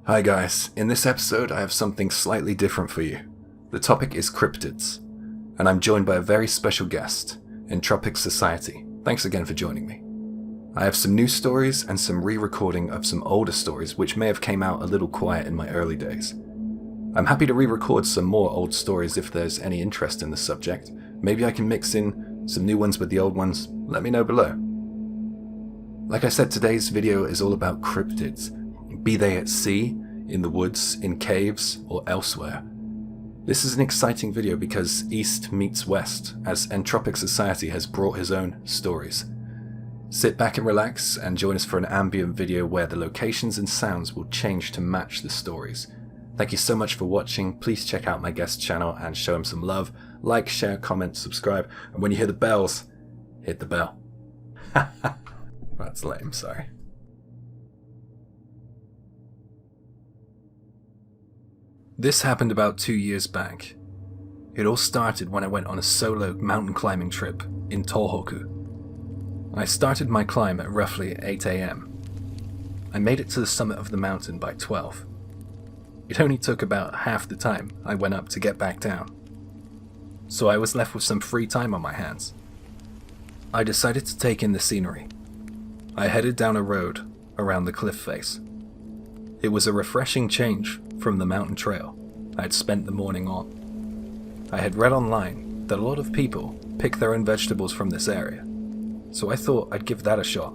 Hi guys, in this episode I have something slightly different for you. The topic is cryptids, and I'm joined by a very special guest, Entropic Society. Thanks again for joining me. I have some new stories and some re-recording of some older stories which may have came out a little quiet in my early days. I'm happy to re-record some more old stories if there's any interest in the subject. Maybe I can mix in some new ones with the old ones. Let me know below. Like I said, today's video is all about cryptids. Be they at sea, in the woods, in caves, or elsewhere. This is an exciting video because East meets West, as Entropic Society has brought his own stories. Sit back and relax and join us for an ambient video where the locations and sounds will change to match the stories. Thank you so much for watching. Please check out my guest channel and show him some love. Like, share, comment, subscribe, and when you hear the bells, hit the bell. That's lame, sorry. This happened about 2 years back. It all started when I went on a solo mountain climbing trip in Tohoku. I started my climb at roughly 8 AM. I made it to the summit of the mountain by 12. It only took about half the time I went up to get back down. So I was left with some free time on my hands. I decided to take in the scenery. I headed down a road around the cliff face. It was a refreshing change from the mountain trail I had spent the morning on. I had read online that a lot of people pick their own vegetables from this area, so I thought I'd give that a shot,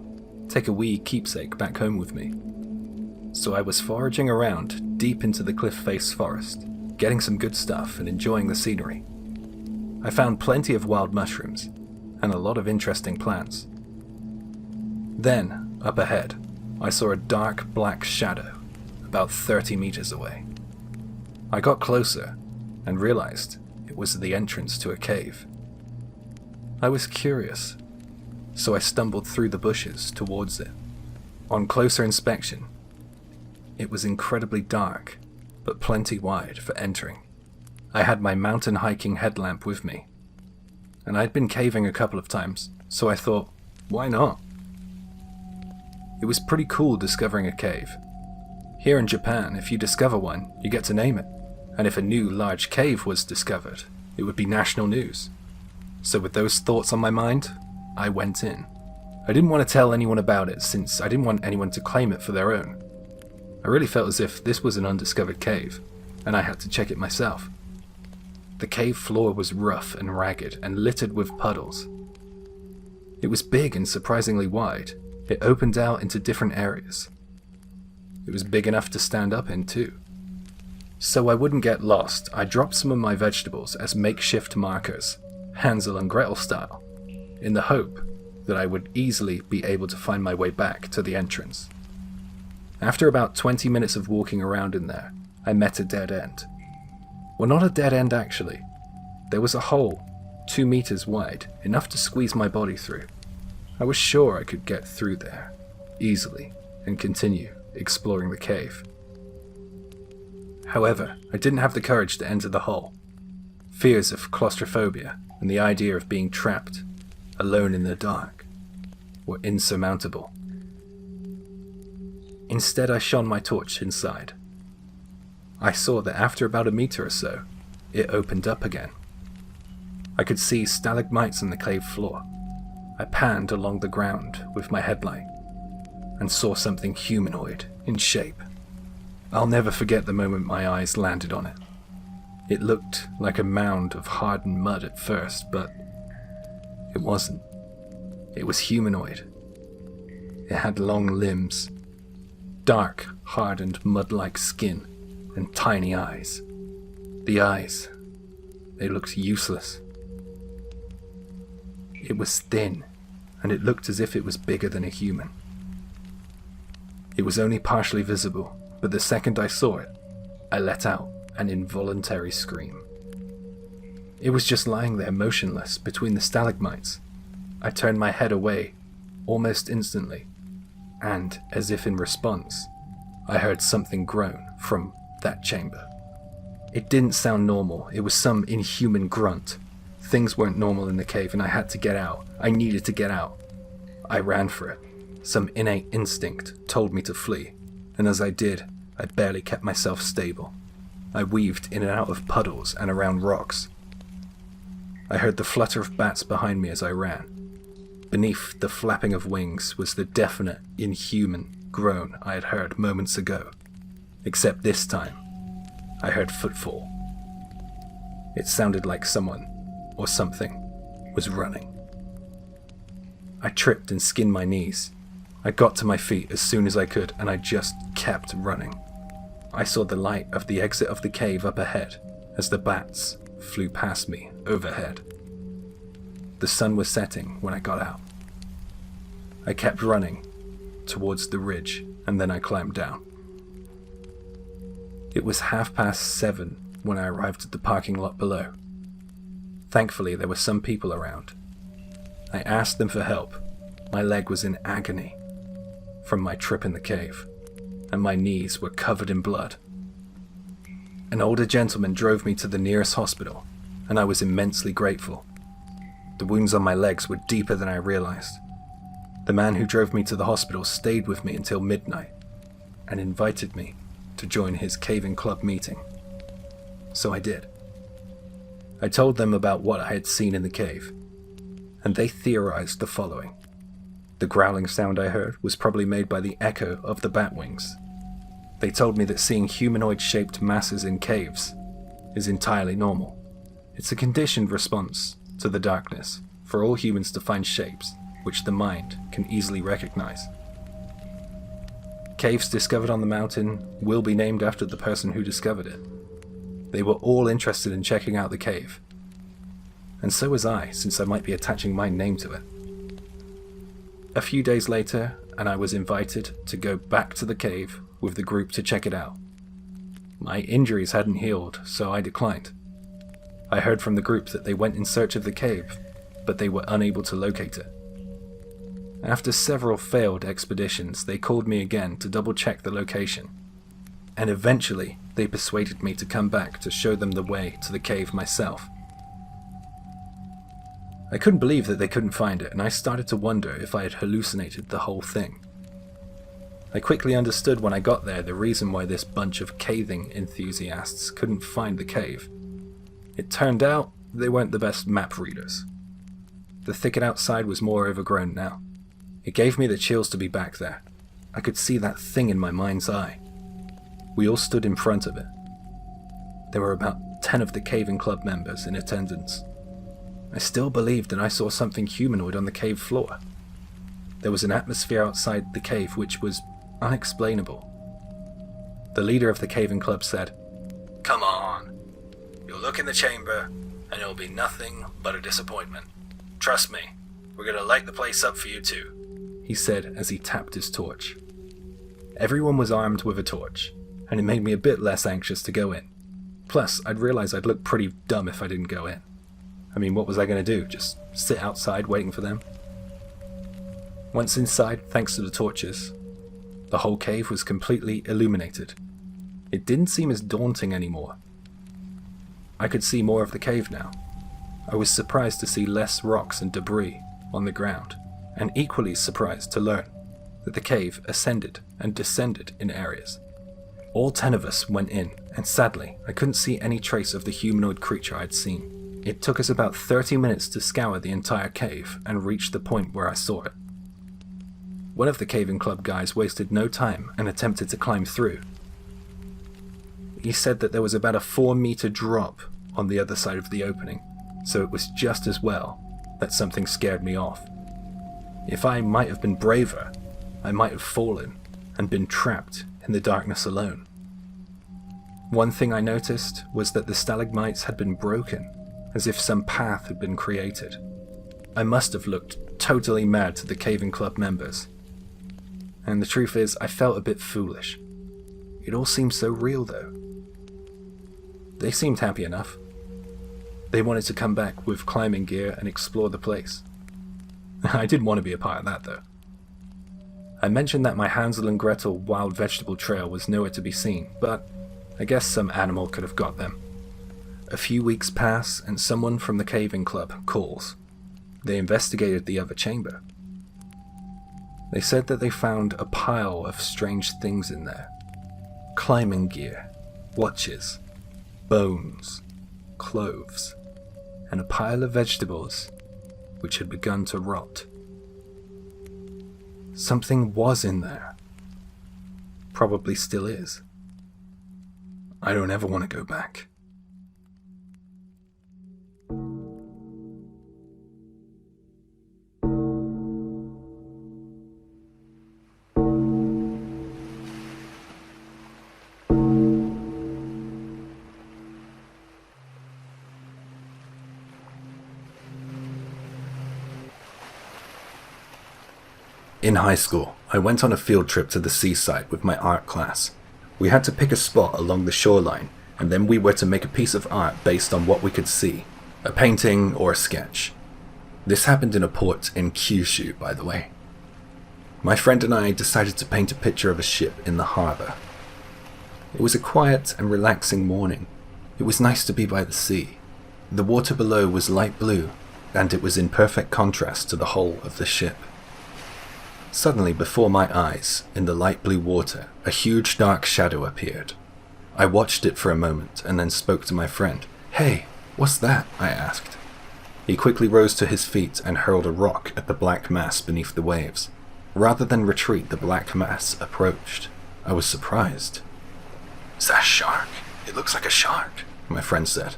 take a wee keepsake back home with me. So I was foraging around deep into the cliff face forest, getting some good stuff and enjoying the scenery. I found plenty of wild mushrooms and a lot of interesting plants. Then, up ahead, I saw a dark black shadow about 30 meters away. I got closer and realized it was the entrance to a cave. I was curious, so I stumbled through the bushes towards it. On closer inspection, it was incredibly dark, but plenty wide for entering. I had my mountain hiking headlamp with me, and I'd been caving a couple of times, so I thought, why not? It was pretty cool discovering a cave. Here in Japan, if you discover one, you get to name it. And if a new large cave was discovered, it would be national news. So with those thoughts on my mind, I went in. I didn't want to tell anyone about it since I didn't want anyone to claim it for their own. I really felt as if this was an undiscovered cave, and I had to check it myself. The cave floor was rough and ragged and littered with puddles. It was big and surprisingly wide. It opened out into different areas. It was big enough to stand up in too. So I wouldn't get lost, I dropped some of my vegetables as makeshift markers, Hansel and Gretel style, in the hope that I would easily be able to find my way back to the entrance. After about 20 minutes of walking around in there, I met a dead end. Well, not a dead end actually. There was a hole, 2 meters wide, enough to squeeze my body through. I was sure I could get through there, easily, and continue exploring the cave. However, I didn't have the courage to enter the hole. Fears of claustrophobia and the idea of being trapped, alone in the dark, were insurmountable. Instead, I shone my torch inside. I saw that after about a meter or so, it opened up again. I could see stalagmites on the cave floor. I panned along the ground with my headlight and saw something humanoid in shape. I'll never forget the moment my eyes landed on it. It looked like a mound of hardened mud at first, but it wasn't. It was humanoid. It had long limbs, dark, hardened mud-like skin, and tiny eyes. The eyes, they looked useless. It was thin, and it looked as if it was bigger than a human. It was only partially visible, but the second I saw it, I let out an involuntary scream. It was just lying there motionless between the stalagmites. I turned my head away almost instantly, and, as if in response, I heard something groan from that chamber. It didn't sound normal, it was some inhuman grunt. Things weren't normal in the cave and I had to get out. I needed to get out. I ran for it. Some innate instinct told me to flee, and as I did, I barely kept myself stable. I weaved in and out of puddles and around rocks. I heard the flutter of bats behind me as I ran. Beneath the flapping of wings was the definite, inhuman groan I had heard moments ago. Except this time, I heard footfall. It sounded like someone, or something, was running. I tripped and skinned my knees. I got to my feet as soon as I could, and I just kept running. I saw the light of the exit of the cave up ahead as the bats flew past me overhead. The sun was setting when I got out. I kept running towards the ridge, and then I climbed down. It was 7:30 when I arrived at the parking lot below. Thankfully, there were some people around. I asked them for help. My leg was in agony from my trip in the cave, and my knees were covered in blood. An older gentleman drove me to the nearest hospital, and I was immensely grateful. The wounds on my legs were deeper than I realized. The man who drove me to the hospital stayed with me until midnight and invited me to join his caving club meeting. So I did. I told them about what I had seen in the cave, and they theorized the following. The growling sound I heard was probably made by the echo of the bat wings. They told me that seeing humanoid-shaped masses in caves is entirely normal. It's a conditioned response to the darkness for all humans to find shapes which the mind can easily recognize. Caves discovered on the mountain will be named after the person who discovered it. They were all interested in checking out the cave, and so was I, since I might be attaching my name to it. A few days later, and I was invited to go back to the cave with the group to check it out. My injuries hadn't healed, so I declined. I heard from the group that they went in search of the cave, but they were unable to locate it. After several failed expeditions, they called me again to double-check the location, and eventually they persuaded me to come back to show them the way to the cave myself. I couldn't believe that they couldn't find it, and I started to wonder if I had hallucinated the whole thing. I quickly understood when I got there the reason why this bunch of caving enthusiasts couldn't find the cave. It turned out they weren't the best map readers. The thicket outside was more overgrown now. It gave me the chills to be back there. I could see that thing in my mind's eye. We all stood in front of it. There were about 10 of the caving club members in attendance. I still believed that I saw something humanoid on the cave floor. There was an atmosphere outside the cave which was unexplainable. The leader of the caving club said, "Come on. You'll look in the chamber, and it'll be nothing but a disappointment. Trust me, we're going to light the place up for you too," he said as he tapped his torch. Everyone was armed with a torch, and it made me a bit less anxious to go in. Plus, I'd realized I'd look pretty dumb if I didn't go in. I mean, what was I going to do? Just sit outside waiting for them? Once inside, thanks to the torches, the whole cave was completely illuminated. It didn't seem as daunting anymore. I could see more of the cave now. I was surprised to see less rocks and debris on the ground, and equally surprised to learn that the cave ascended and descended in areas. All 10 of us went in, and sadly, I couldn't see any trace of the humanoid creature I'd seen. It took us about 30 minutes to scour the entire cave and reach the point where I saw it. One of the caving club guys wasted no time and attempted to climb through. He said that there was about a 4-meter drop on the other side of the opening, so it was just as well that something scared me off. If I might have been braver, I might have fallen and been trapped in the darkness alone. One thing I noticed was that the stalagmites had been broken, as if some path had been created. I must have looked totally mad to the caving club members. And the truth is, I felt a bit foolish. It all seemed so real though. They seemed happy enough. They wanted to come back with climbing gear and explore the place. I didn't want to be a part of that though. I mentioned that my Hansel and Gretel wild vegetable trail was nowhere to be seen, but I guess some animal could have got them. A few weeks pass and someone from the caving club calls. They investigated the other chamber. They said that they found a pile of strange things in there. climbing gear, watches, bones, clothes, and a pile of vegetables which had begun to rot. Something was in there. Probably still is. I don't ever want to go back. In high school, I went on a field trip to the seaside with my art class. We had to pick a spot along the shoreline, and then we were to make a piece of art based on what we could see, a painting or a sketch. This happened in a port in Kyushu, by the way. My friend and I decided to paint a picture of a ship in the harbour. It was a quiet and relaxing morning. It was nice to be by the sea. The water below was light blue, and it was in perfect contrast to the hull of the ship. Suddenly, before my eyes, in the light blue water, a huge dark shadow appeared. I watched it for a moment and then spoke to my friend. "Hey, what's that?" I asked. He quickly rose to his feet and hurled a rock at the black mass beneath the waves. Rather than retreat, the black mass approached. I was surprised. "Is that a shark? It looks like a shark," my friend said.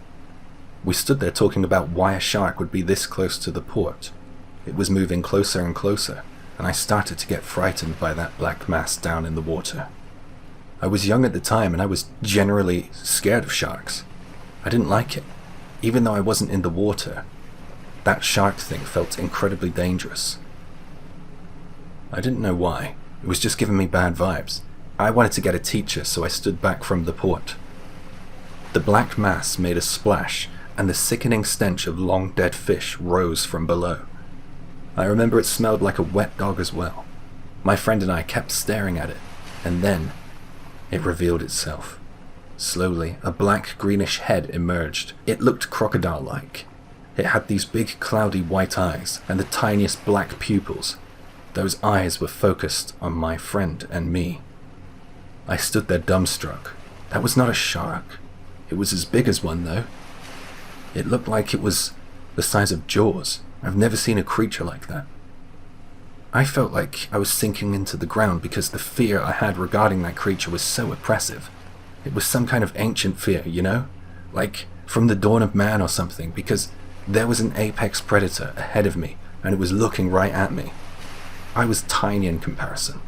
We stood there talking about why a shark would be this close to the port. It was moving closer and closer, and I started to get frightened by that black mass down in the water. I was young at the time, and I was generally scared of sharks. I didn't like it. Even though I wasn't in the water, that shark thing felt incredibly dangerous. I didn't know why. It was just giving me bad vibes. I wanted to get a teacher, so I stood back from the port. The black mass made a splash, and the sickening stench of long dead fish rose from below. I remember it smelled like a wet dog as well. My friend and I kept staring at it, and then it revealed itself. Slowly, a black greenish head emerged. It looked crocodile-like. It had these big cloudy white eyes and the tiniest black pupils. Those eyes were focused on my friend and me. I stood there dumbstruck. That was not a shark. It was as big as one, though. It looked like it was the size of Jaws. I've never seen a creature like that. I felt like I was sinking into the ground because the fear I had regarding that creature was so oppressive. It was some kind of ancient fear, you know? Like from the dawn of man or something, because there was an apex predator ahead of me and it was looking right at me. I was tiny in comparison.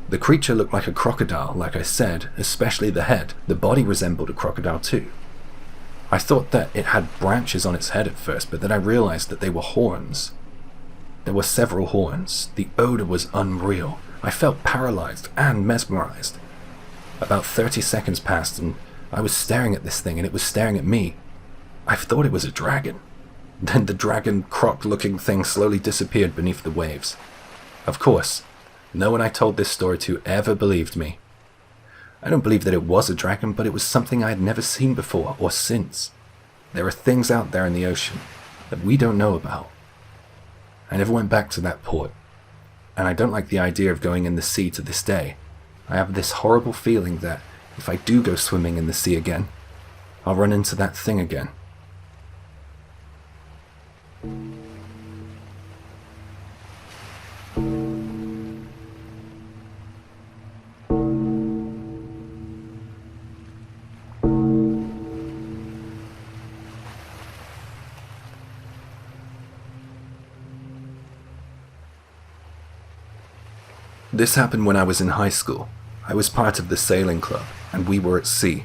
The creature looked like a crocodile, like I said, especially the head. The body resembled a crocodile too. I thought that it had branches on its head at first, but then I realized that they were horns. There were several horns. The odor was unreal. I felt paralyzed and mesmerized. About 30 seconds passed and I was staring at this thing and it was staring at me. I thought it was a dragon. Then the dragon croc-looking thing slowly disappeared beneath the waves. Of course, no one I told this story to ever believed me. I don't believe that it was a dragon, but it was something I had never seen before or since. There are things out there in the ocean that we don't know about. I never went back to that port, and I don't like the idea of going in the sea to this day. I have this horrible feeling that if I do go swimming in the sea again, I'll run into that thing again. This happened when I was in high school. I was part of the sailing club, and we were at sea.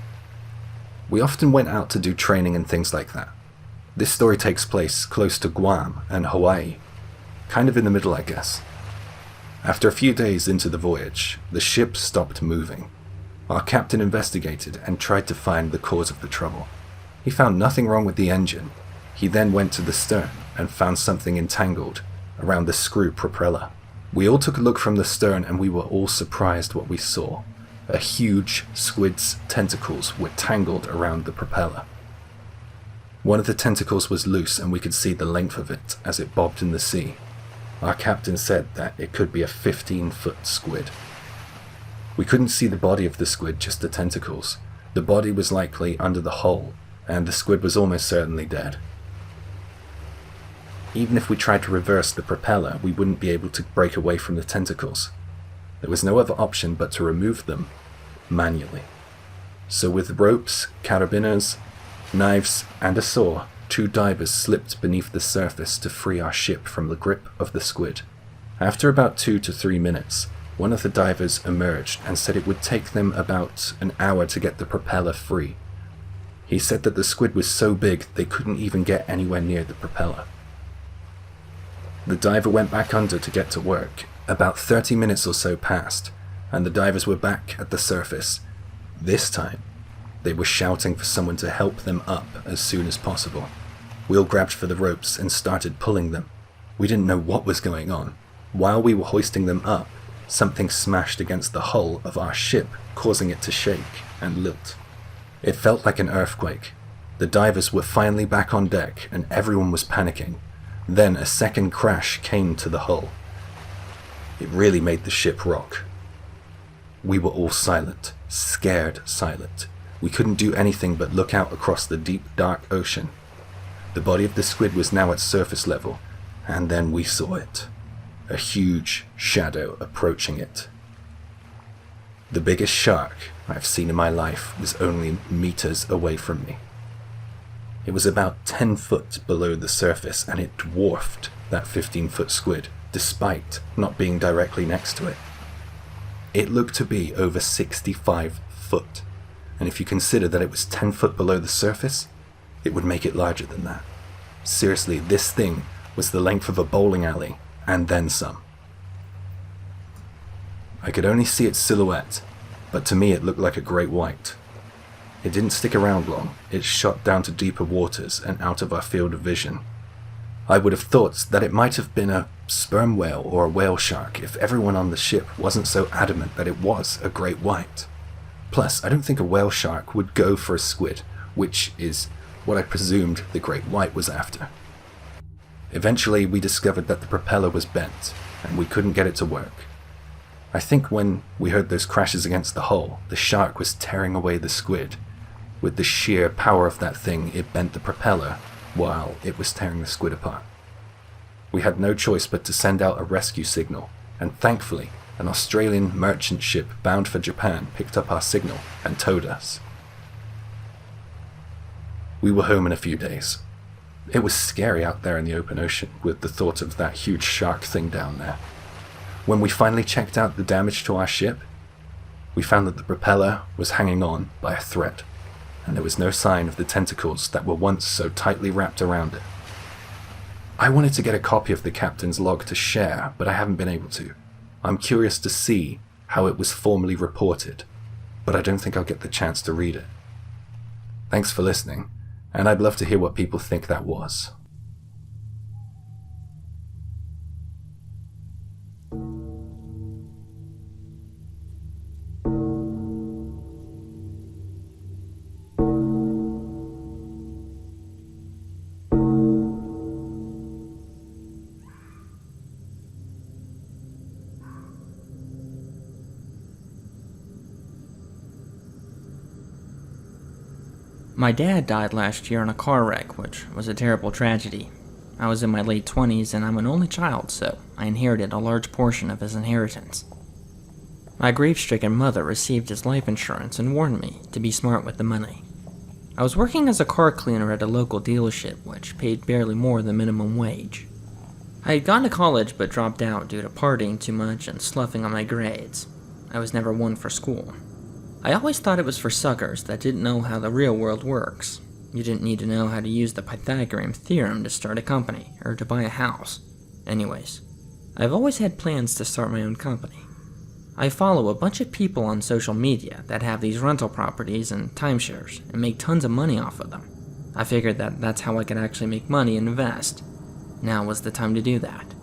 We often went out to do training and things like that. This story takes place close to Guam and Hawaii, kind of in the middle, I guess. After a few days into the voyage, the ship stopped moving. Our captain investigated and tried to find the cause of the trouble. He found nothing wrong with the engine. He then went to the stern and found something entangled around the screw propeller. We all took a look from the stern and we were all surprised what we saw. A huge squid's tentacles were tangled around the propeller. One of the tentacles was loose and we could see the length of it as it bobbed in the sea. Our captain said that it could be a 15-foot squid. We couldn't see the body of the squid, just the tentacles. The body was likely under the hull, and the squid was almost certainly dead. Even if we tried to reverse the propeller, we wouldn't be able to break away from the tentacles. There was no other option but to remove them manually. So with ropes, carabiners, knives, and a saw, 2 divers slipped beneath the surface to free our ship from the grip of the squid. After about 2 to 3 minutes, one of the divers emerged and said it would take them about an hour to get the propeller free. He said that the squid was so big they couldn't even get anywhere near the propeller. The diver went back under to get to work. About 30 minutes or so passed, and the divers were back at the surface. This time, they were shouting for someone to help them up as soon as possible. We all grabbed for the ropes and started pulling them. We didn't know what was going on. While we were hoisting them up, something smashed against the hull of our ship, causing it to shake and lilt. It felt like an earthquake. The divers were finally back on deck and everyone was panicking. Then a second crash came to the hull. It really made the ship rock. We were all silent, scared silent. We couldn't do anything but look out across the deep, dark ocean. The body of the squid was now at surface level, and then we saw it. A huge shadow approaching it. The biggest shark I've seen in my life was only meters away from me. It was about 10 foot below the surface, and it dwarfed that 15-foot squid, despite not being directly next to it. It looked to be over 65 foot, and if you consider that it was 10 foot below the surface, it would make it larger than that. Seriously, this thing was the length of a bowling alley, and then some. I could only see its silhouette, but to me it looked like a great white. It didn't stick around long. It shot down to deeper waters and out of our field of vision. I would have thought that it might have been a sperm whale or a whale shark if everyone on the ship wasn't so adamant that it was a great white. Plus, I don't think a whale shark would go for a squid, which is what I presumed the great white was after. Eventually, we discovered that the propeller was bent, and we couldn't get it to work. I think when we heard those crashes against the hull, the shark was tearing away the squid. With the sheer power of that thing, it bent the propeller while it was tearing the squid apart. We had no choice but to send out a rescue signal, and thankfully, an Australian merchant ship bound for Japan picked up our signal and towed us. We were home in a few days. It was scary out there in the open ocean with the thought of that huge shark thing down there. When we finally checked out the damage to our ship, we found that the propeller was hanging on by a thread, and there was no sign of the tentacles that were once so tightly wrapped around it. I wanted to get a copy of the captain's log to share, but I haven't been able to. I'm curious to see how it was formally reported, but I don't think I'll get the chance to read it. Thanks for listening, and I'd love to hear what people think that was. My dad died last year in a car wreck, which was a terrible tragedy. I was in my late 20s and I'm an only child, so I inherited a large portion of his inheritance. My grief-stricken mother received his life insurance and warned me to be smart with the money. I was working as a car cleaner at a local dealership, which paid barely more than minimum wage. I had gone to college but dropped out due to partying too much and sloughing on my grades. I was never one for school. I always thought it was for suckers that didn't know how the real world works. You didn't need to know how to use the Pythagorean theorem to start a company, or to buy a house. Anyways, I've always had plans to start my own company. I follow a bunch of people on social media that have these rental properties and timeshares, and make tons of money off of them. I figured that that's how I could actually make money and invest. Now was the time to do that.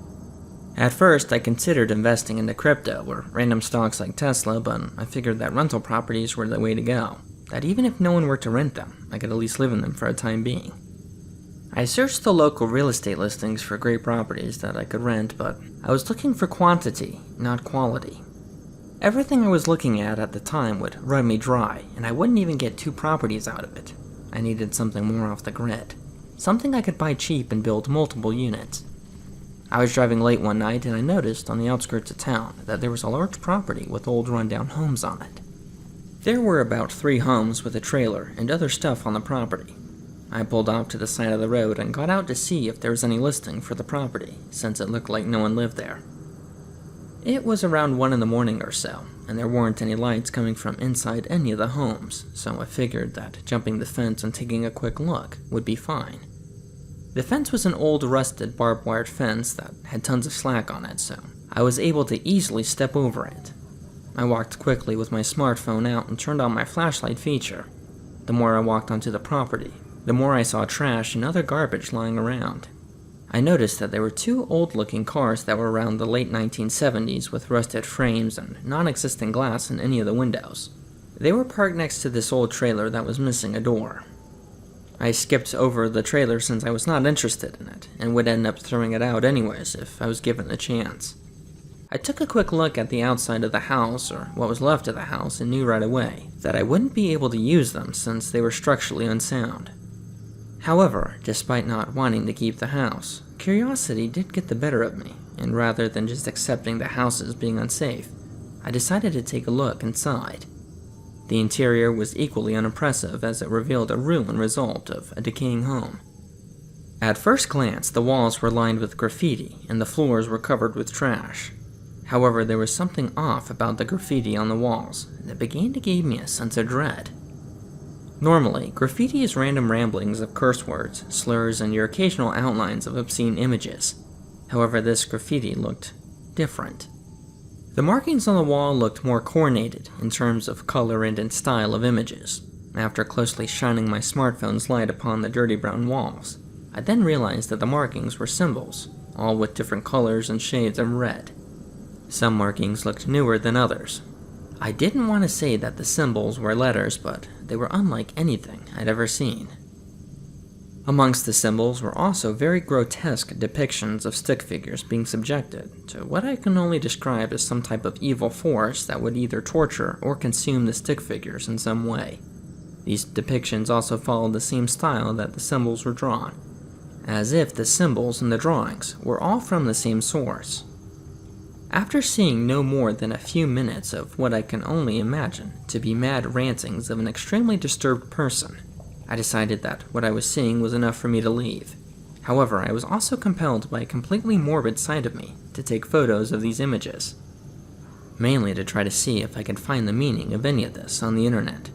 At first, I considered investing into crypto or random stocks like Tesla, but I figured that rental properties were the way to go. That even if no one were to rent them, I could at least live in them for a time being. I searched the local real estate listings for great properties that I could rent, but I was looking for quantity, not quality. Everything I was looking at the time would run me dry, and I wouldn't even get 2 properties out of it. I needed something more off the grid. Something I could buy cheap and build multiple units. I was driving late one night and I noticed on the outskirts of town that there was a large property with old rundown homes on it. There were about 3 homes with a trailer and other stuff on the property. I pulled off to the side of the road and got out to see if there was any listing for the property, since it looked like no one lived there. It was around 1 in the morning or so, and there weren't any lights coming from inside any of the homes, so I figured that jumping the fence and taking a quick look would be fine. The fence was an old rusted barbed wire fence that had tons of slack on it, so I was able to easily step over it. I walked quickly with my smartphone out and turned on my flashlight feature. The more I walked onto the property, the more I saw trash and other garbage lying around. I noticed that there were 2 old-looking cars that were around the late 1970s with rusted frames and non-existent glass in any of the windows. They were parked next to this old trailer that was missing a door. I skipped over the trailer since I was not interested in it, and would end up throwing it out anyways if I was given the chance. I took a quick look at the outside of the house, or what was left of the house, and knew right away that I wouldn't be able to use them since they were structurally unsound. However, despite not wanting to keep the house, curiosity did get the better of me, and rather than just accepting the house as being unsafe, I decided to take a look inside. The interior was equally unimpressive as it revealed a ruined result of a decaying home. At first glance, the walls were lined with graffiti and the floors were covered with trash. However, there was something off about the graffiti on the walls that began to give me a sense of dread. Normally, graffiti is random ramblings of curse words, slurs, and your occasional outlines of obscene images. However, this graffiti looked different. The markings on the wall looked more coordinated in terms of color and in style of images. After closely shining my smartphone's light upon the dirty brown walls, I then realized that the markings were symbols, all with different colors and shades of red. Some markings looked newer than others. I didn't want to say that the symbols were letters, but they were unlike anything I'd ever seen. Amongst the symbols were also very grotesque depictions of stick figures being subjected to what I can only describe as some type of evil force that would either torture or consume the stick figures in some way. These depictions also followed the same style that the symbols were drawn, as if the symbols in the drawings were all from the same source. After seeing no more than a few minutes of what I can only imagine to be mad rantings of an extremely disturbed person, I decided that what I was seeing was enough for me to leave. However, I was also compelled by a completely morbid side of me to take photos of these images, mainly to try to see if I could find the meaning of any of this on the internet.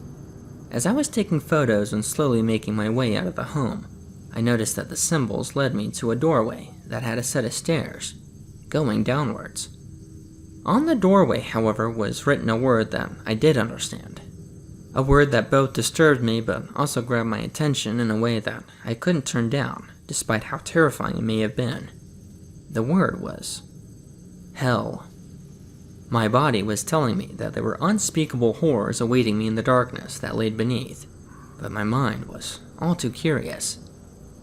As I was taking photos and slowly making my way out of the home, I noticed that the symbols led me to a doorway that had a set of stairs, going downwards. On the doorway, however, was written a word that I did understand. A word that both disturbed me but also grabbed my attention in a way that I couldn't turn down, despite how terrifying it may have been. The word was hell. My body was telling me that there were unspeakable horrors awaiting me in the darkness that laid beneath, but my mind was all too curious.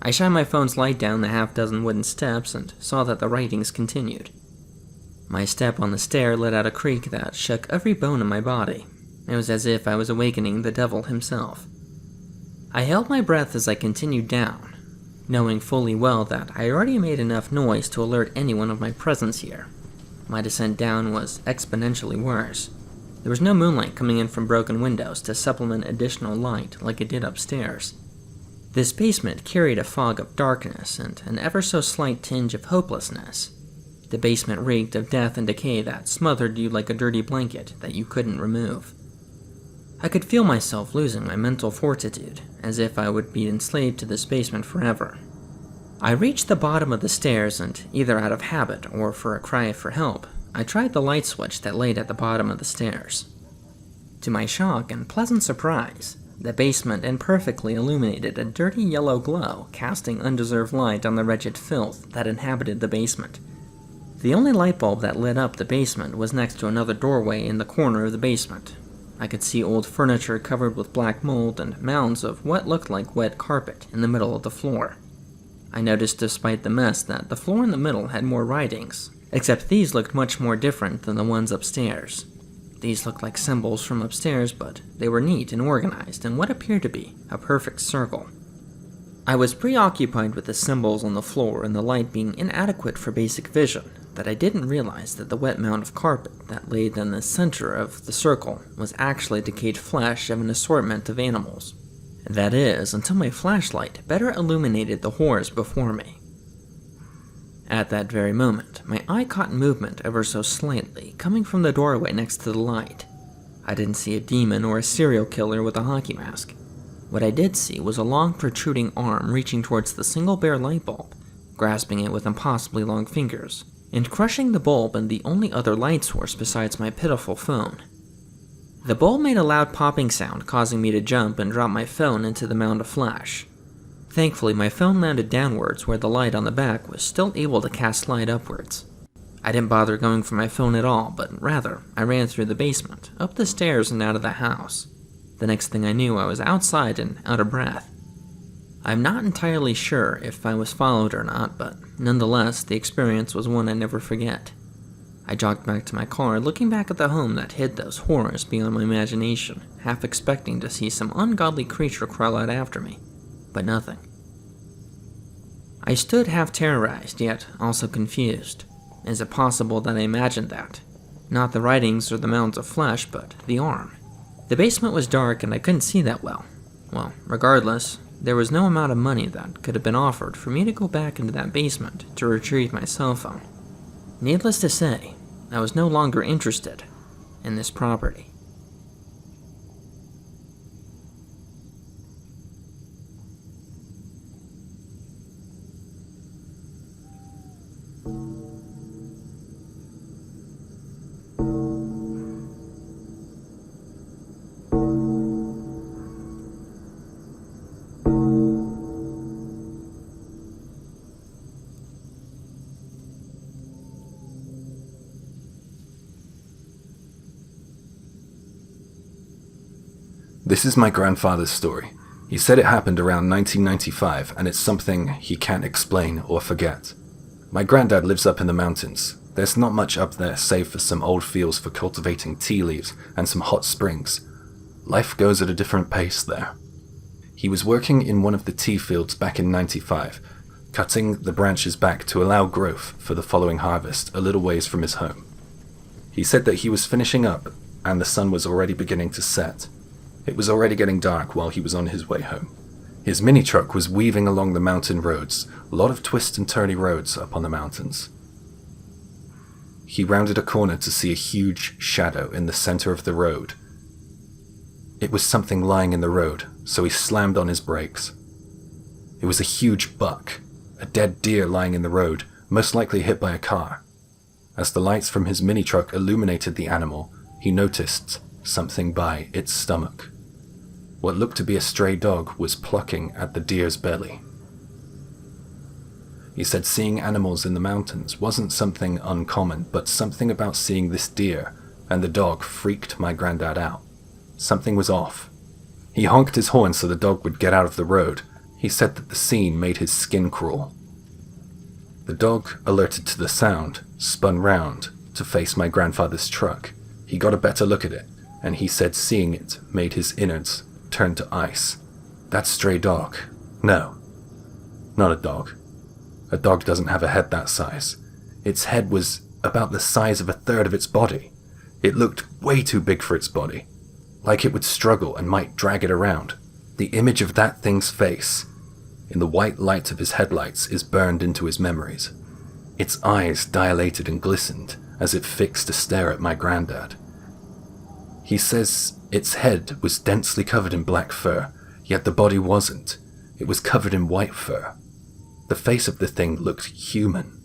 I shined my phone's light down the half-dozen wooden steps and saw that the writings continued. My step on the stair let out a creak that shook every bone in my body. It was as if I was awakening the devil himself. I held my breath as I continued down, knowing fully well that I already made enough noise to alert anyone of my presence here. My descent down was exponentially worse. There was no moonlight coming in from broken windows to supplement additional light like it did upstairs. This basement carried a fog of darkness and an ever so slight tinge of hopelessness. The basement reeked of death and decay that smothered you like a dirty blanket that you couldn't remove. I could feel myself losing my mental fortitude, as if I would be enslaved to this basement forever. I reached the bottom of the stairs and, either out of habit or for a cry for help, I tried the light switch that laid at the bottom of the stairs. To my shock and pleasant surprise, the basement imperfectly illuminated a dirty yellow glow, casting undeserved light on the wretched filth that inhabited the basement. The only light bulb that lit up the basement was next to another doorway in the corner of the basement. I could see old furniture covered with black mold and mounds of what looked like wet carpet in the middle of the floor. I noticed despite the mess that the floor in the middle had more writings, except these looked much more different than the ones upstairs. These looked like symbols from upstairs, but they were neat and organized in what appeared to be a perfect circle. I was preoccupied with the symbols on the floor and the light being inadequate for basic vision that I didn't realize that the wet mound of carpet that laid in the center of the circle was actually decayed flesh of an assortment of animals. That is, until my flashlight better illuminated the horrors before me. At that very moment, my eye caught movement ever so slightly coming from the doorway next to the light. I didn't see a demon or a serial killer with a hockey mask. What I did see was a long protruding arm reaching towards the single bare light bulb, grasping it with impossibly long fingers, and crushing the bulb and the only other light source besides my pitiful phone. The bulb made a loud popping sound, causing me to jump and drop my phone into the mound of flash. Thankfully, my phone landed downwards where the light on the back was still able to cast light upwards. I didn't bother going for my phone at all, but rather, I ran through the basement, up the stairs and out of the house. The next thing I knew, I was outside and out of breath. I'm not entirely sure if I was followed or not, but nonetheless, the experience was one I never forget. I jogged back to my car, looking back at the home that hid those horrors beyond my imagination, half expecting to see some ungodly creature crawl out after me, but nothing. I stood half terrorized, yet also confused. Is it possible that I imagined that? Not the writings or the mounds of flesh, but the arm. The basement was dark and I couldn't see that well. Well, regardless, there was no amount of money that could have been offered for me to go back into that basement to retrieve my cell phone. Needless to say, I was no longer interested in this property. This is my grandfather's story. He said it happened around 1995, and it's something he can't explain or forget. My granddad lives up in the mountains. There's not much up there save for some old fields for cultivating tea leaves and some hot springs. Life goes at a different pace there. He was working in one of the tea fields back in 95, cutting the branches back to allow growth for the following harvest a little ways from his home. He said that he was finishing up and the sun was already beginning to set. It was already getting dark while he was on his way home. His mini truck was weaving along the mountain roads, a lot of twist and turny roads up on the mountains. He rounded a corner to see a huge shadow in the center of the road. It was something lying in the road, so he slammed on his brakes. It was a huge buck, a dead deer lying in the road, most likely hit by a car. As the lights from his mini truck illuminated the animal, he noticed something by its stomach. What looked to be a stray dog was plucking at the deer's belly. He said seeing animals in the mountains wasn't something uncommon, but something about seeing this deer and the dog freaked my granddad out. Something was off. He honked his horn so the dog would get out of the road. He said that the scene made his skin crawl. The dog, alerted to the sound, spun round to face my grandfather's truck. He got a better look at it, and he said seeing it made his innards turn to ice. That stray dog. No, not a dog. A dog doesn't have a head that size. Its head was about the size of a third of its body. It looked way too big for its body, like it would struggle and might drag it around. The image of that thing's face, in the white light of his headlights, is burned into his memories. Its eyes dilated and glistened as it fixed a stare at my granddad. He says its head was densely covered in black fur, yet the body wasn't. It was covered in white fur. The face of the thing looked human,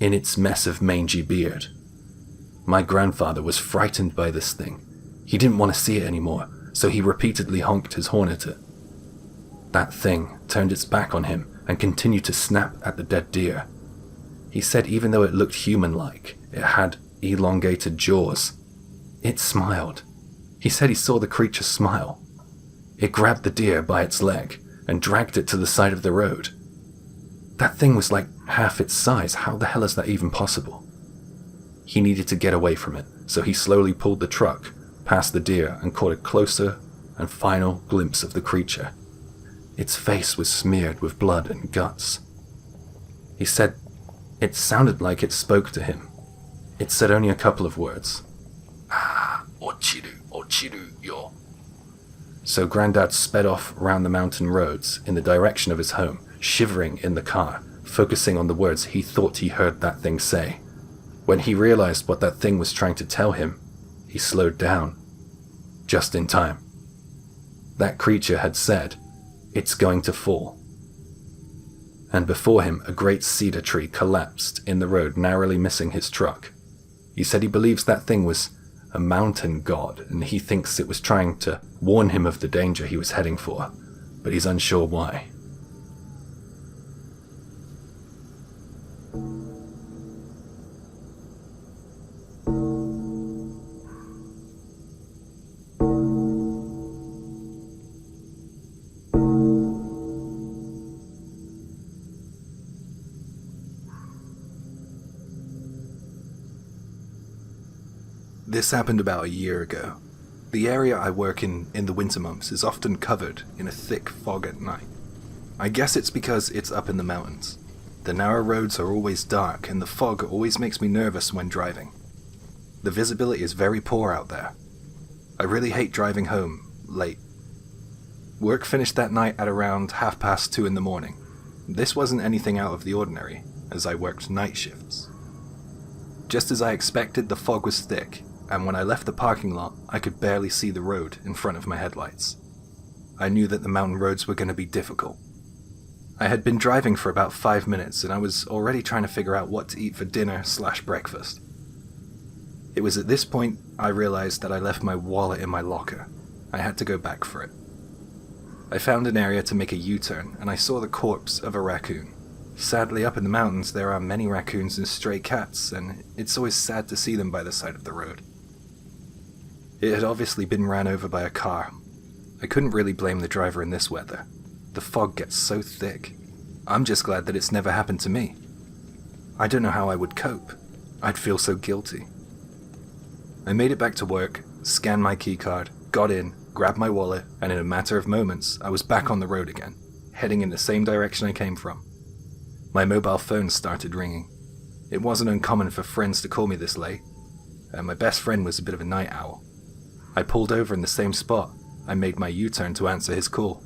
in its mess of mangy beard. My grandfather was frightened by this thing. He didn't want to see it anymore, so he repeatedly honked his horn at it. That thing turned its back on him and continued to snap at the dead deer. He said even though it looked human-like, it had elongated jaws. It smiled. He said he saw the creature smile. It grabbed the deer by its leg and dragged it to the side of the road. That thing was like half its size. How the hell is that even possible? He needed to get away from it, so he slowly pulled the truck past the deer and caught a closer and final glimpse of the creature. Its face was smeared with blood and guts. He said it sounded like it spoke to him. It said only a couple of words. Ochiru, yo. So Grandad sped off around the mountain roads in the direction of his home, shivering in the car, focusing on the words he thought he heard that thing say. When he realized what that thing was trying to tell him, he slowed down. Just in time. That creature had said, "It's going to fall." And before him, a great cedar tree collapsed in the road, narrowly missing his truck. He said he believes that thing was a mountain god, and he thinks it was trying to warn him of the danger he was heading for, but he's unsure why. This happened about a year ago. The area I work in the winter months is often covered in a thick fog at night. I guess it's because it's up in the mountains. The narrow roads are always dark and the fog always makes me nervous when driving. The visibility is very poor out there. I really hate driving home late. Work finished that night at around 2:30 in the morning. This wasn't anything out of the ordinary, as I worked night shifts. Just as I expected, the fog was thick, and when I left the parking lot, I could barely see the road in front of my headlights. I knew that the mountain roads were going to be difficult. I had been driving for about 5 minutes, and I was already trying to figure out what to eat for dinner/breakfast. It was at this point I realized that I left my wallet in my locker. I had to go back for it. I found an area to make a U-turn, and I saw the corpse of a raccoon. Sadly, up in the mountains, there are many raccoons and stray cats, and it's always sad to see them by the side of the road. It had obviously been ran over by a car. I couldn't really blame the driver in this weather. The fog gets so thick. I'm just glad that it's never happened to me. I don't know how I would cope. I'd feel so guilty. I made it back to work, scanned my keycard, got in, grabbed my wallet, and in a matter of moments, I was back on the road again, heading in the same direction I came from. My mobile phone started ringing. It wasn't uncommon for friends to call me this late, and my best friend was a bit of a night owl. I pulled over in the same spot. I made my U-turn to answer his call.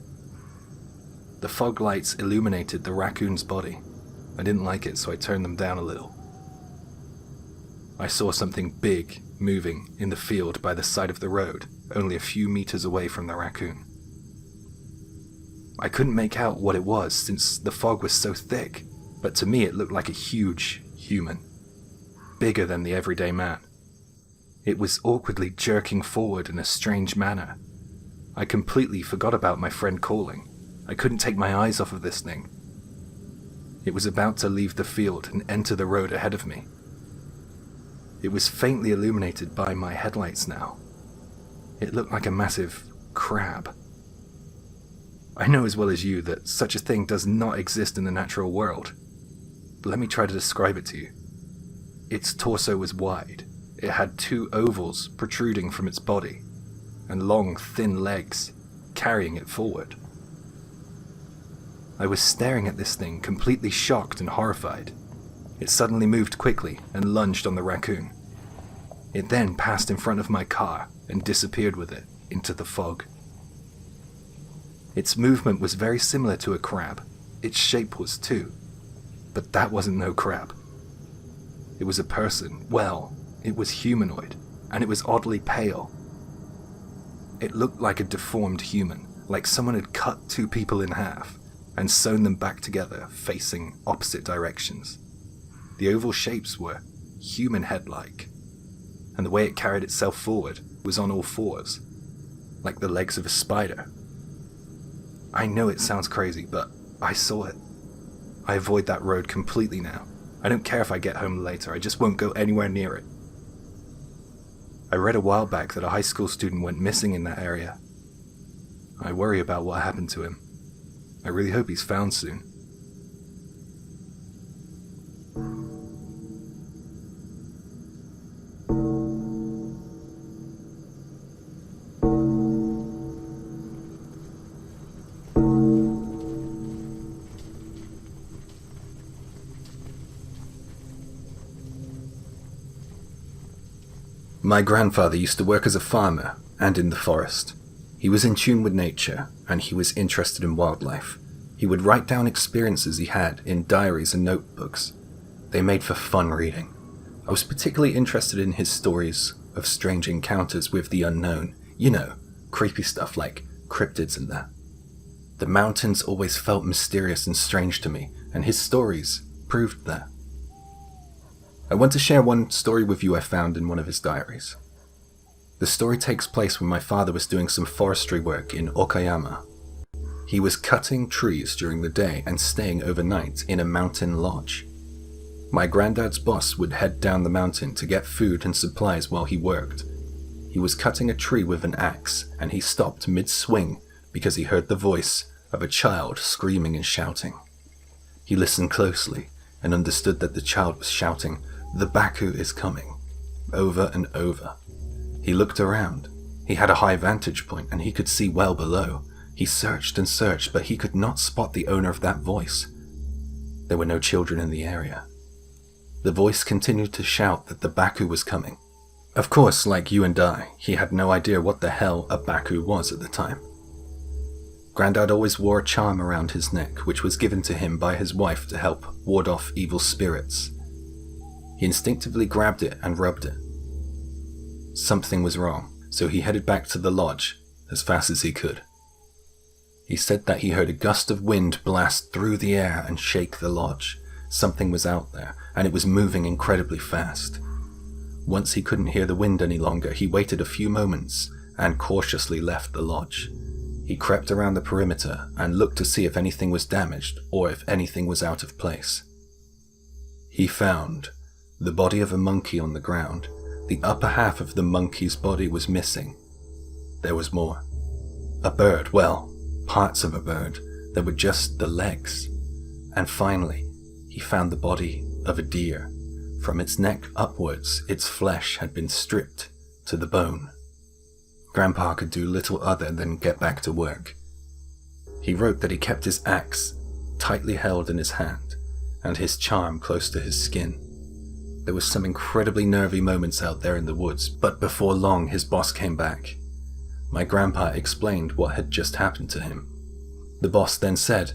The fog lights illuminated the raccoon's body. I didn't like it, so I turned them down a little. I saw something big moving in the field by the side of the road, only a few meters away from the raccoon. I couldn't make out what it was since the fog was so thick, but to me it looked like a huge human, bigger than the everyday man. It was awkwardly jerking forward in a strange manner. I completely forgot about my friend calling. I couldn't take my eyes off of this thing. It was about to leave the field and enter the road ahead of me. It was faintly illuminated by my headlights now. It looked like a massive crab. I know as well as you that such a thing does not exist in the natural world. But let me try to describe it to you. Its torso was wide. It had 2 ovals protruding from its body, and long, thin legs carrying it forward. I was staring at this thing, completely shocked and horrified. It suddenly moved quickly and lunged on the raccoon. It then passed in front of my car and disappeared with it into the fog. Its movement was very similar to a crab. Its shape was too. But that wasn't no crab. It was a person. Well, it was humanoid, and it was oddly pale. It looked like a deformed human, like someone had cut 2 people in half and sewn them back together, facing opposite directions. The oval shapes were human head-like, and the way it carried itself forward was on all 4s, like the legs of a spider. I know it sounds crazy, but I saw it. I avoid that road completely now. I don't care if I get home later, I just won't go anywhere near it. I read a while back that a high school student went missing in that area. I worry about what happened to him. I really hope he's found soon. My grandfather used to work as a farmer and in the forest. He was in tune with nature, and he was interested in wildlife. He would write down experiences he had in diaries and notebooks. They made for fun reading. I was particularly interested in his stories of strange encounters with the unknown. You know, creepy stuff like cryptids and that. The mountains always felt mysterious and strange to me, and his stories proved that. I want to share one story with you I found in one of his diaries. The story takes place when my father was doing some forestry work in Okayama. He was cutting trees during the day and staying overnight in a mountain lodge. My granddad's boss would head down the mountain to get food and supplies while he worked. He was cutting a tree with an axe, and he stopped mid-swing because he heard the voice of a child screaming and shouting. He listened closely and understood that the child was shouting, "The Baku is coming," over and over. He looked around. He had a high vantage point and he could see well below. He searched and searched, but he could not spot the owner of that voice. There were no children in the area. The voice continued to shout that the Baku was coming. Of course, like you and I, he had no idea what the hell a Baku was at the time. Grandad always wore a charm around his neck, which was given to him by his wife to help ward off evil spirits. He instinctively grabbed it and rubbed it. Something was wrong, so he headed back to the lodge as fast as he could. He said that he heard a gust of wind blast through the air and shake the lodge. Something was out there, and it was moving incredibly fast. Once he couldn't hear the wind any longer, he waited a few moments and cautiously left the lodge. He crept around the perimeter and looked to see if anything was damaged or if anything was out of place. He found the body of a monkey on the ground. The upper half of the monkey's body was missing. There was more. A bird, well, parts of a bird. There were just the legs. And finally, he found the body of a deer. From its neck upwards, its flesh had been stripped to the bone. Grandpa could do little other than get back to work. He wrote that he kept his axe tightly held in his hand and his charm close to his skin. There was some incredibly nervy moments out there in the woods, but before long his boss came back. My grandpa explained what had just happened to him. The boss then said,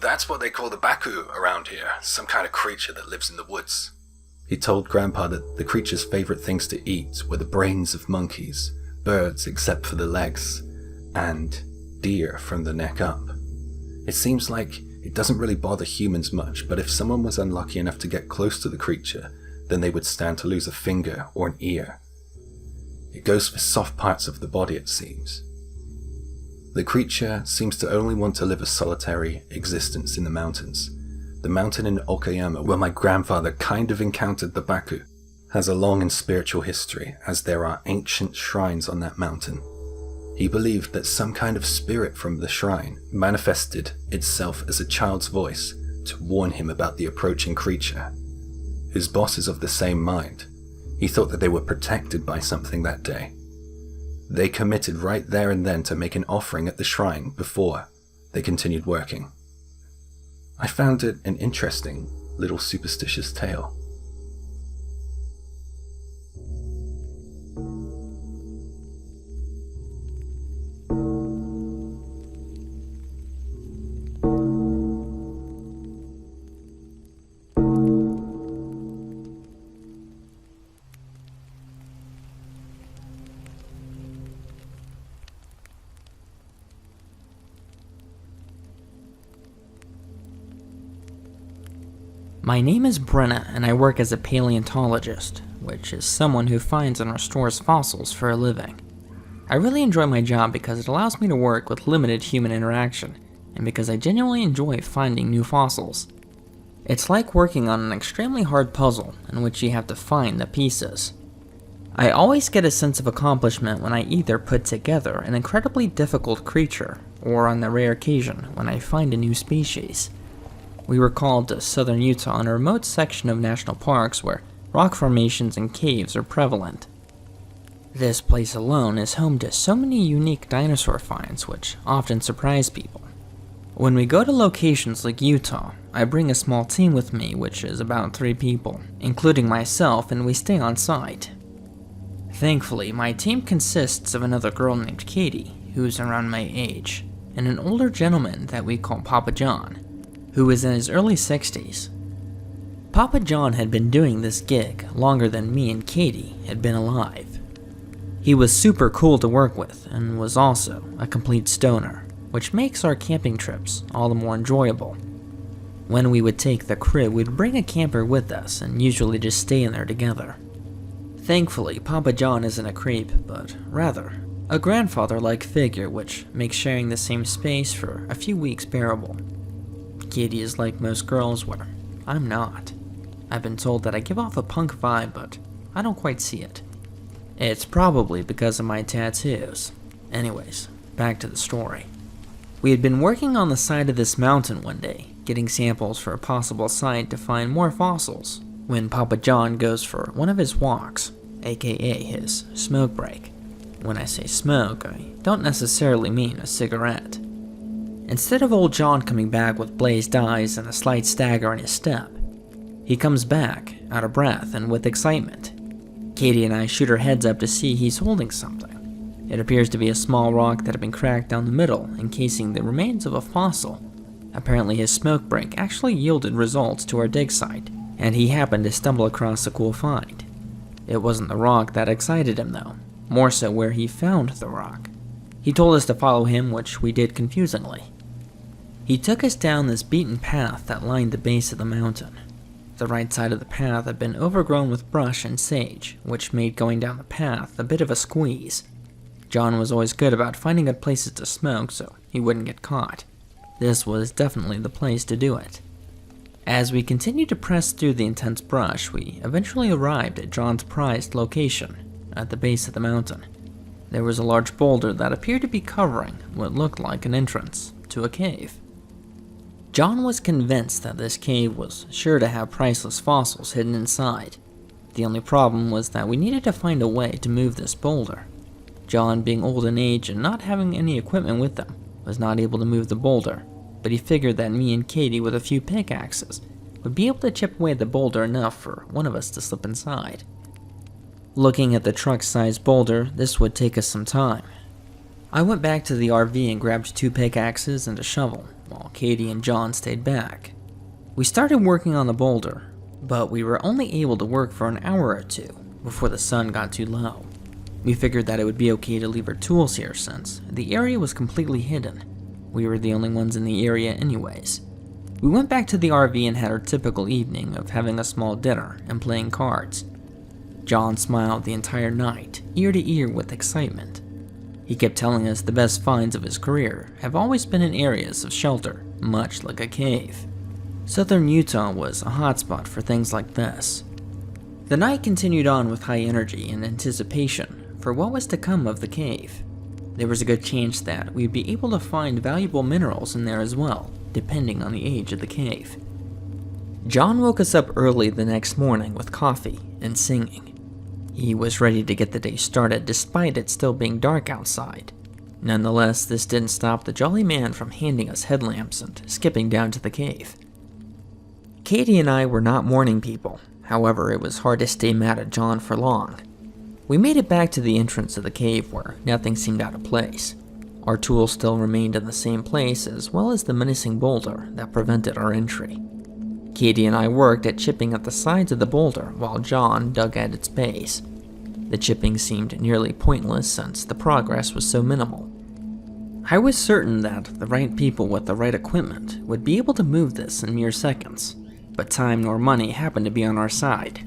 "That's what they call the Baku around here, some kind of creature that lives in the woods." He told Grandpa that the creature's favorite things to eat were the brains of monkeys, birds except for the legs, and deer from the neck up. It seems like it doesn't really bother humans much, but if someone was unlucky enough to get close to the creature, then they would stand to lose a finger or an ear. It goes for soft parts of the body, it seems. The creature seems to only want to live a solitary existence in the mountains. The mountain in Okayama, where my grandfather kind of encountered the Baku, has a long and spiritual history, as there are ancient shrines on that mountain. He believed that some kind of spirit from the shrine manifested itself as a child's voice to warn him about the approaching creature. His boss is of the same mind. He thought that they were protected by something that day. They committed right there and then to make an offering at the shrine before they continued working. I found it an interesting little superstitious tale. My name is Brenna, and I work as a paleontologist, which is someone who finds and restores fossils for a living. I really enjoy my job because it allows me to work with limited human interaction, and because I genuinely enjoy finding new fossils. It's like working on an extremely hard puzzle in which you have to find the pieces. I always get a sense of accomplishment when I either put together an incredibly difficult creature, or on the rare occasion when I find a new species. We were called to southern Utah in a remote section of national parks where rock formations and caves are prevalent. This place alone is home to so many unique dinosaur finds which often surprise people. When we go to locations like Utah, I bring a small team with me which is about 3 people, including myself, and we stay on site. Thankfully, my team consists of another girl named Katie, who's around my age, and an older gentleman that we call Papa John, who is in his early 60s. Papa John had been doing this gig longer than me and Katie had been alive. He was super cool to work with and was also a complete stoner, which makes our camping trips all the more enjoyable. When we would take the crib, we'd bring a camper with us and usually just stay in there together. Thankfully, Papa John isn't a creep, but rather a grandfather-like figure which makes sharing the same space for a few weeks bearable. Katie is like most girls where I'm not. I've been told that I give off a punk vibe, but I don't quite see it. It's probably because of my tattoos. Anyways, back to the story. We had been working on the side of this mountain one day, getting samples for a possible site to find more fossils, when Papa John goes for one of his walks, aka his smoke break. When I say smoke, I don't necessarily mean a cigarette. Instead of old John coming back with blazed eyes and a slight stagger in his step, he comes back, out of breath and with excitement. Katie and I shoot our heads up to see he's holding something. It appears to be a small rock that had been cracked down the middle, encasing the remains of a fossil. Apparently his smoke break actually yielded results to our dig site, and he happened to stumble across a cool find. It wasn't the rock that excited him though, more so where he found the rock. He told us to follow him, which we did confusingly. He took us down this beaten path that lined the base of the mountain. The right side of the path had been overgrown with brush and sage, which made going down the path a bit of a squeeze. John was always good about finding good places to smoke so he wouldn't get caught. This was definitely the place to do it. As we continued to press through the intense brush, we eventually arrived at John's prized location, at the base of the mountain. There was a large boulder that appeared to be covering what looked like an entrance to a cave. John was convinced that this cave was sure to have priceless fossils hidden inside. The only problem was that we needed to find a way to move this boulder. John, being old in age and not having any equipment with him, was not able to move the boulder, but he figured that me and Katie with a few pickaxes would be able to chip away at the boulder enough for one of us to slip inside. Looking at the truck-sized boulder, this would take us some time. I went back to the RV and grabbed 2 pickaxes and a shovel, while Katie and John stayed back. We started working on the boulder, but we were only able to work for an hour or two before the sun got too low. We figured that it would be okay to leave our tools here since the area was completely hidden. We were the only ones in the area anyways. We went back to the RV and had our typical evening of having a small dinner and playing cards. John smiled the entire night, ear to ear with excitement. He kept telling us the best finds of his career have always been in areas of shelter, much like a cave. Southern Utah was a hotspot for things like this. The night continued on with high energy and anticipation for what was to come of the cave. There was a good chance that we'd be able to find valuable minerals in there as well, depending on the age of the cave. John woke us up early the next morning with coffee and singing. He was ready to get the day started despite it still being dark outside. Nonetheless, this didn't stop the jolly man from handing us headlamps and skipping down to the cave. Katie and I were not morning people, however it was hard to stay mad at John for long. We made it back to the entrance of the cave where nothing seemed out of place. Our tools still remained in the same place as well as the menacing boulder that prevented our entry. Katie and I worked at chipping at the sides of the boulder while John dug at its base. The chipping seemed nearly pointless since the progress was so minimal. I was certain that the right people with the right equipment would be able to move this in mere seconds, but time nor money happened to be on our side.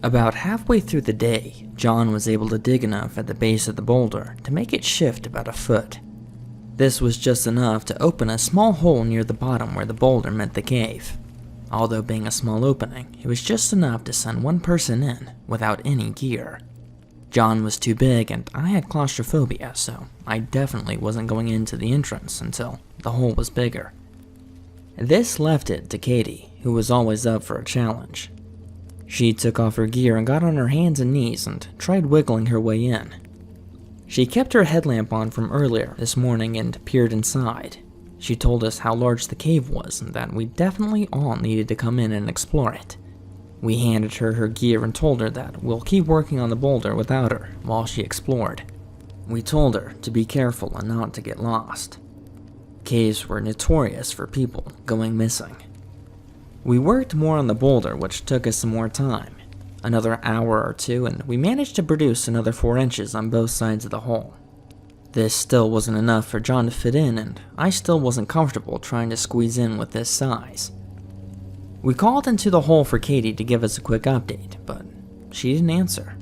About halfway through the day, John was able to dig enough at the base of the boulder to make it shift about a foot. This was just enough to open a small hole near the bottom where the boulder met the cave. Although being a small opening, it was just enough to send one person in without any gear. John was too big and I had claustrophobia, so I definitely wasn't going into the entrance until the hole was bigger. This left it to Katie, who was always up for a challenge. She took off her gear and got on her hands and knees and tried wiggling her way in. She kept her headlamp on from earlier this morning and peered inside. She told us how large the cave was and that we definitely all needed to come in and explore it. We handed her her gear and told her that we'll keep working on the boulder without her while she explored. We told her to be careful and not to get lost. Caves were notorious for people going missing. We worked more on the boulder, which took us some more time. Another hour or two, and we managed to produce another 4 inches on both sides of the hole. This still wasn't enough for John to fit in, and I still wasn't comfortable trying to squeeze in with this size. We called into the hole for Katie to give us a quick update, but she didn't answer.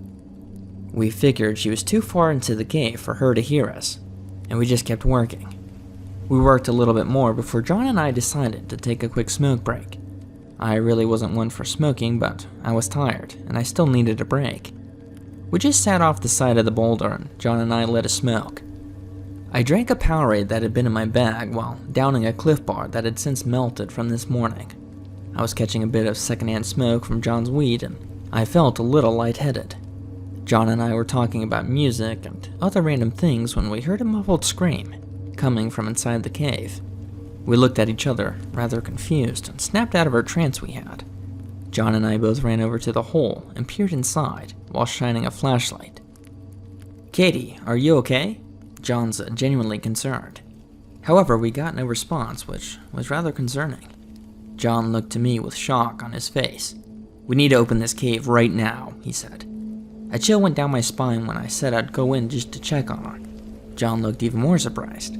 We figured she was too far into the cave for her to hear us, and we just kept working. We worked a little bit more before John and I decided to take a quick smoke break. I really wasn't one for smoking, but I was tired, and I still needed a break. We just sat off the side of the boulder, and John and I lit a smoke. I drank a Powerade that had been in my bag while downing a Cliff Bar that had since melted from this morning. I was catching a bit of secondhand smoke from John's weed, and I felt a little lightheaded. John and I were talking about music and other random things when we heard a muffled scream coming from inside the cave. We looked at each other, rather confused, and snapped out of our trance we had. John and I both ran over to the hole and peered inside while shining a flashlight. "Katie, are you okay?" John's genuinely concerned. However, we got no response, which was rather concerning. John looked to me with shock on his face. "We need to open this cave right now," he said. A chill went down my spine when I said I'd go in just to check on her. John looked even more surprised.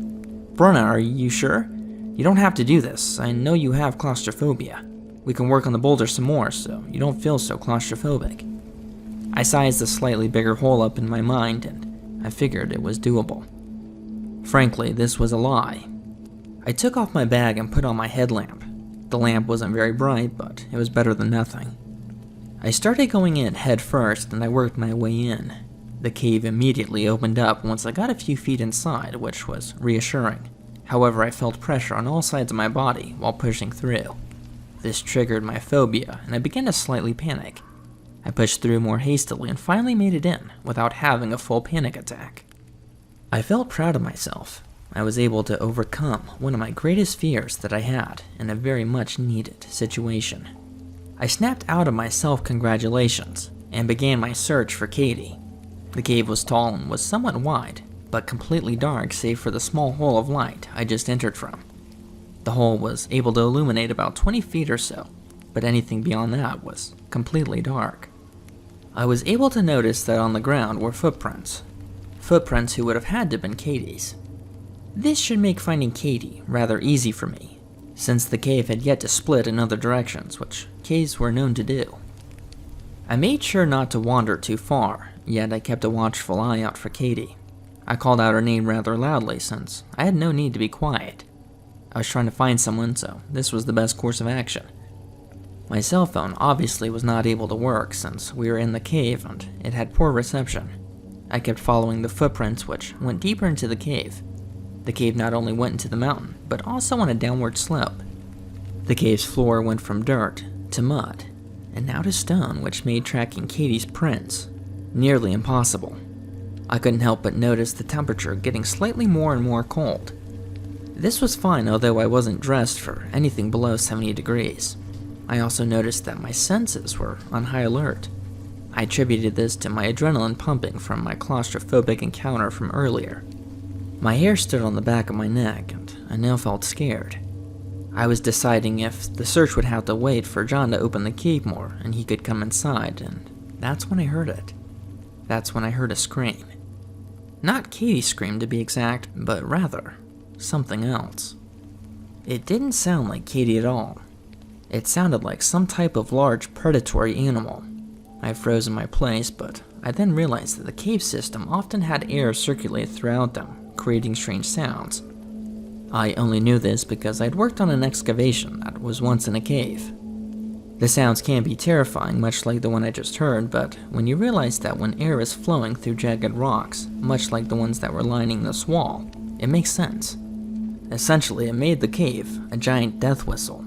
"Bruna, are you sure? You don't have to do this. I know you have claustrophobia. We can work on the boulder some more so you don't feel so claustrophobic." I sized the slightly bigger hole up in my mind, and I figured it was doable. Frankly, this was a lie. I took off my bag and put on my headlamp. The lamp wasn't very bright, but it was better than nothing. I started going in head first, and I worked my way in. The cave immediately opened up once I got a few feet inside, which was reassuring. However, I felt pressure on all sides of my body while pushing through. This triggered my phobia, and I began to slightly panic. I pushed through more hastily and finally made it in without having a full panic attack. I felt proud of myself. I was able to overcome one of my greatest fears that I had in a very much needed situation. I snapped out of my self-congratulations and began my search for Katie. The cave was tall and was somewhat wide, but completely dark save for the small hole of light I just entered from. The hole was able to illuminate about 20 feet or so, but anything beyond that was completely dark. I was able to notice that on the ground were footprints. Footprints who would have had to have been Katie's. This should make finding Katie rather easy for me, since the cave had yet to split in other directions, which caves were known to do. I made sure not to wander too far, yet I kept a watchful eye out for Katie. I called out her name rather loudly since I had no need to be quiet. I was trying to find someone, so this was the best course of action. My cell phone obviously was not able to work since we were in the cave and it had poor reception. I kept following the footprints which went deeper into the cave. The cave not only went into the mountain, but also on a downward slope. The cave's floor went from dirt to mud, and now to stone, which made tracking Katie's prints nearly impossible. I couldn't help but notice the temperature getting slightly more and more cold. This was fine, although I wasn't dressed for anything below 70 degrees. I also noticed that my senses were on high alert. I attributed this to my adrenaline pumping from my claustrophobic encounter from earlier. My hair stood on the back of my neck, and I now felt scared. I was deciding if the search would have to wait for John to open the cave more and he could come inside, and that's when I heard it. That's when I heard a scream. Not Katie's scream to be exact, but rather something else. It didn't sound like Katie at all. It sounded like some type of large predatory animal. I froze in my place, but I then realized that the cave system often had air circulate throughout them, creating strange sounds. I only knew this because I'd worked on an excavation that was once in a cave. The sounds can be terrifying, much like the one I just heard, but when you realize that when air is flowing through jagged rocks, much like the ones that were lining this wall, it makes sense. Essentially, it made the cave a giant death whistle.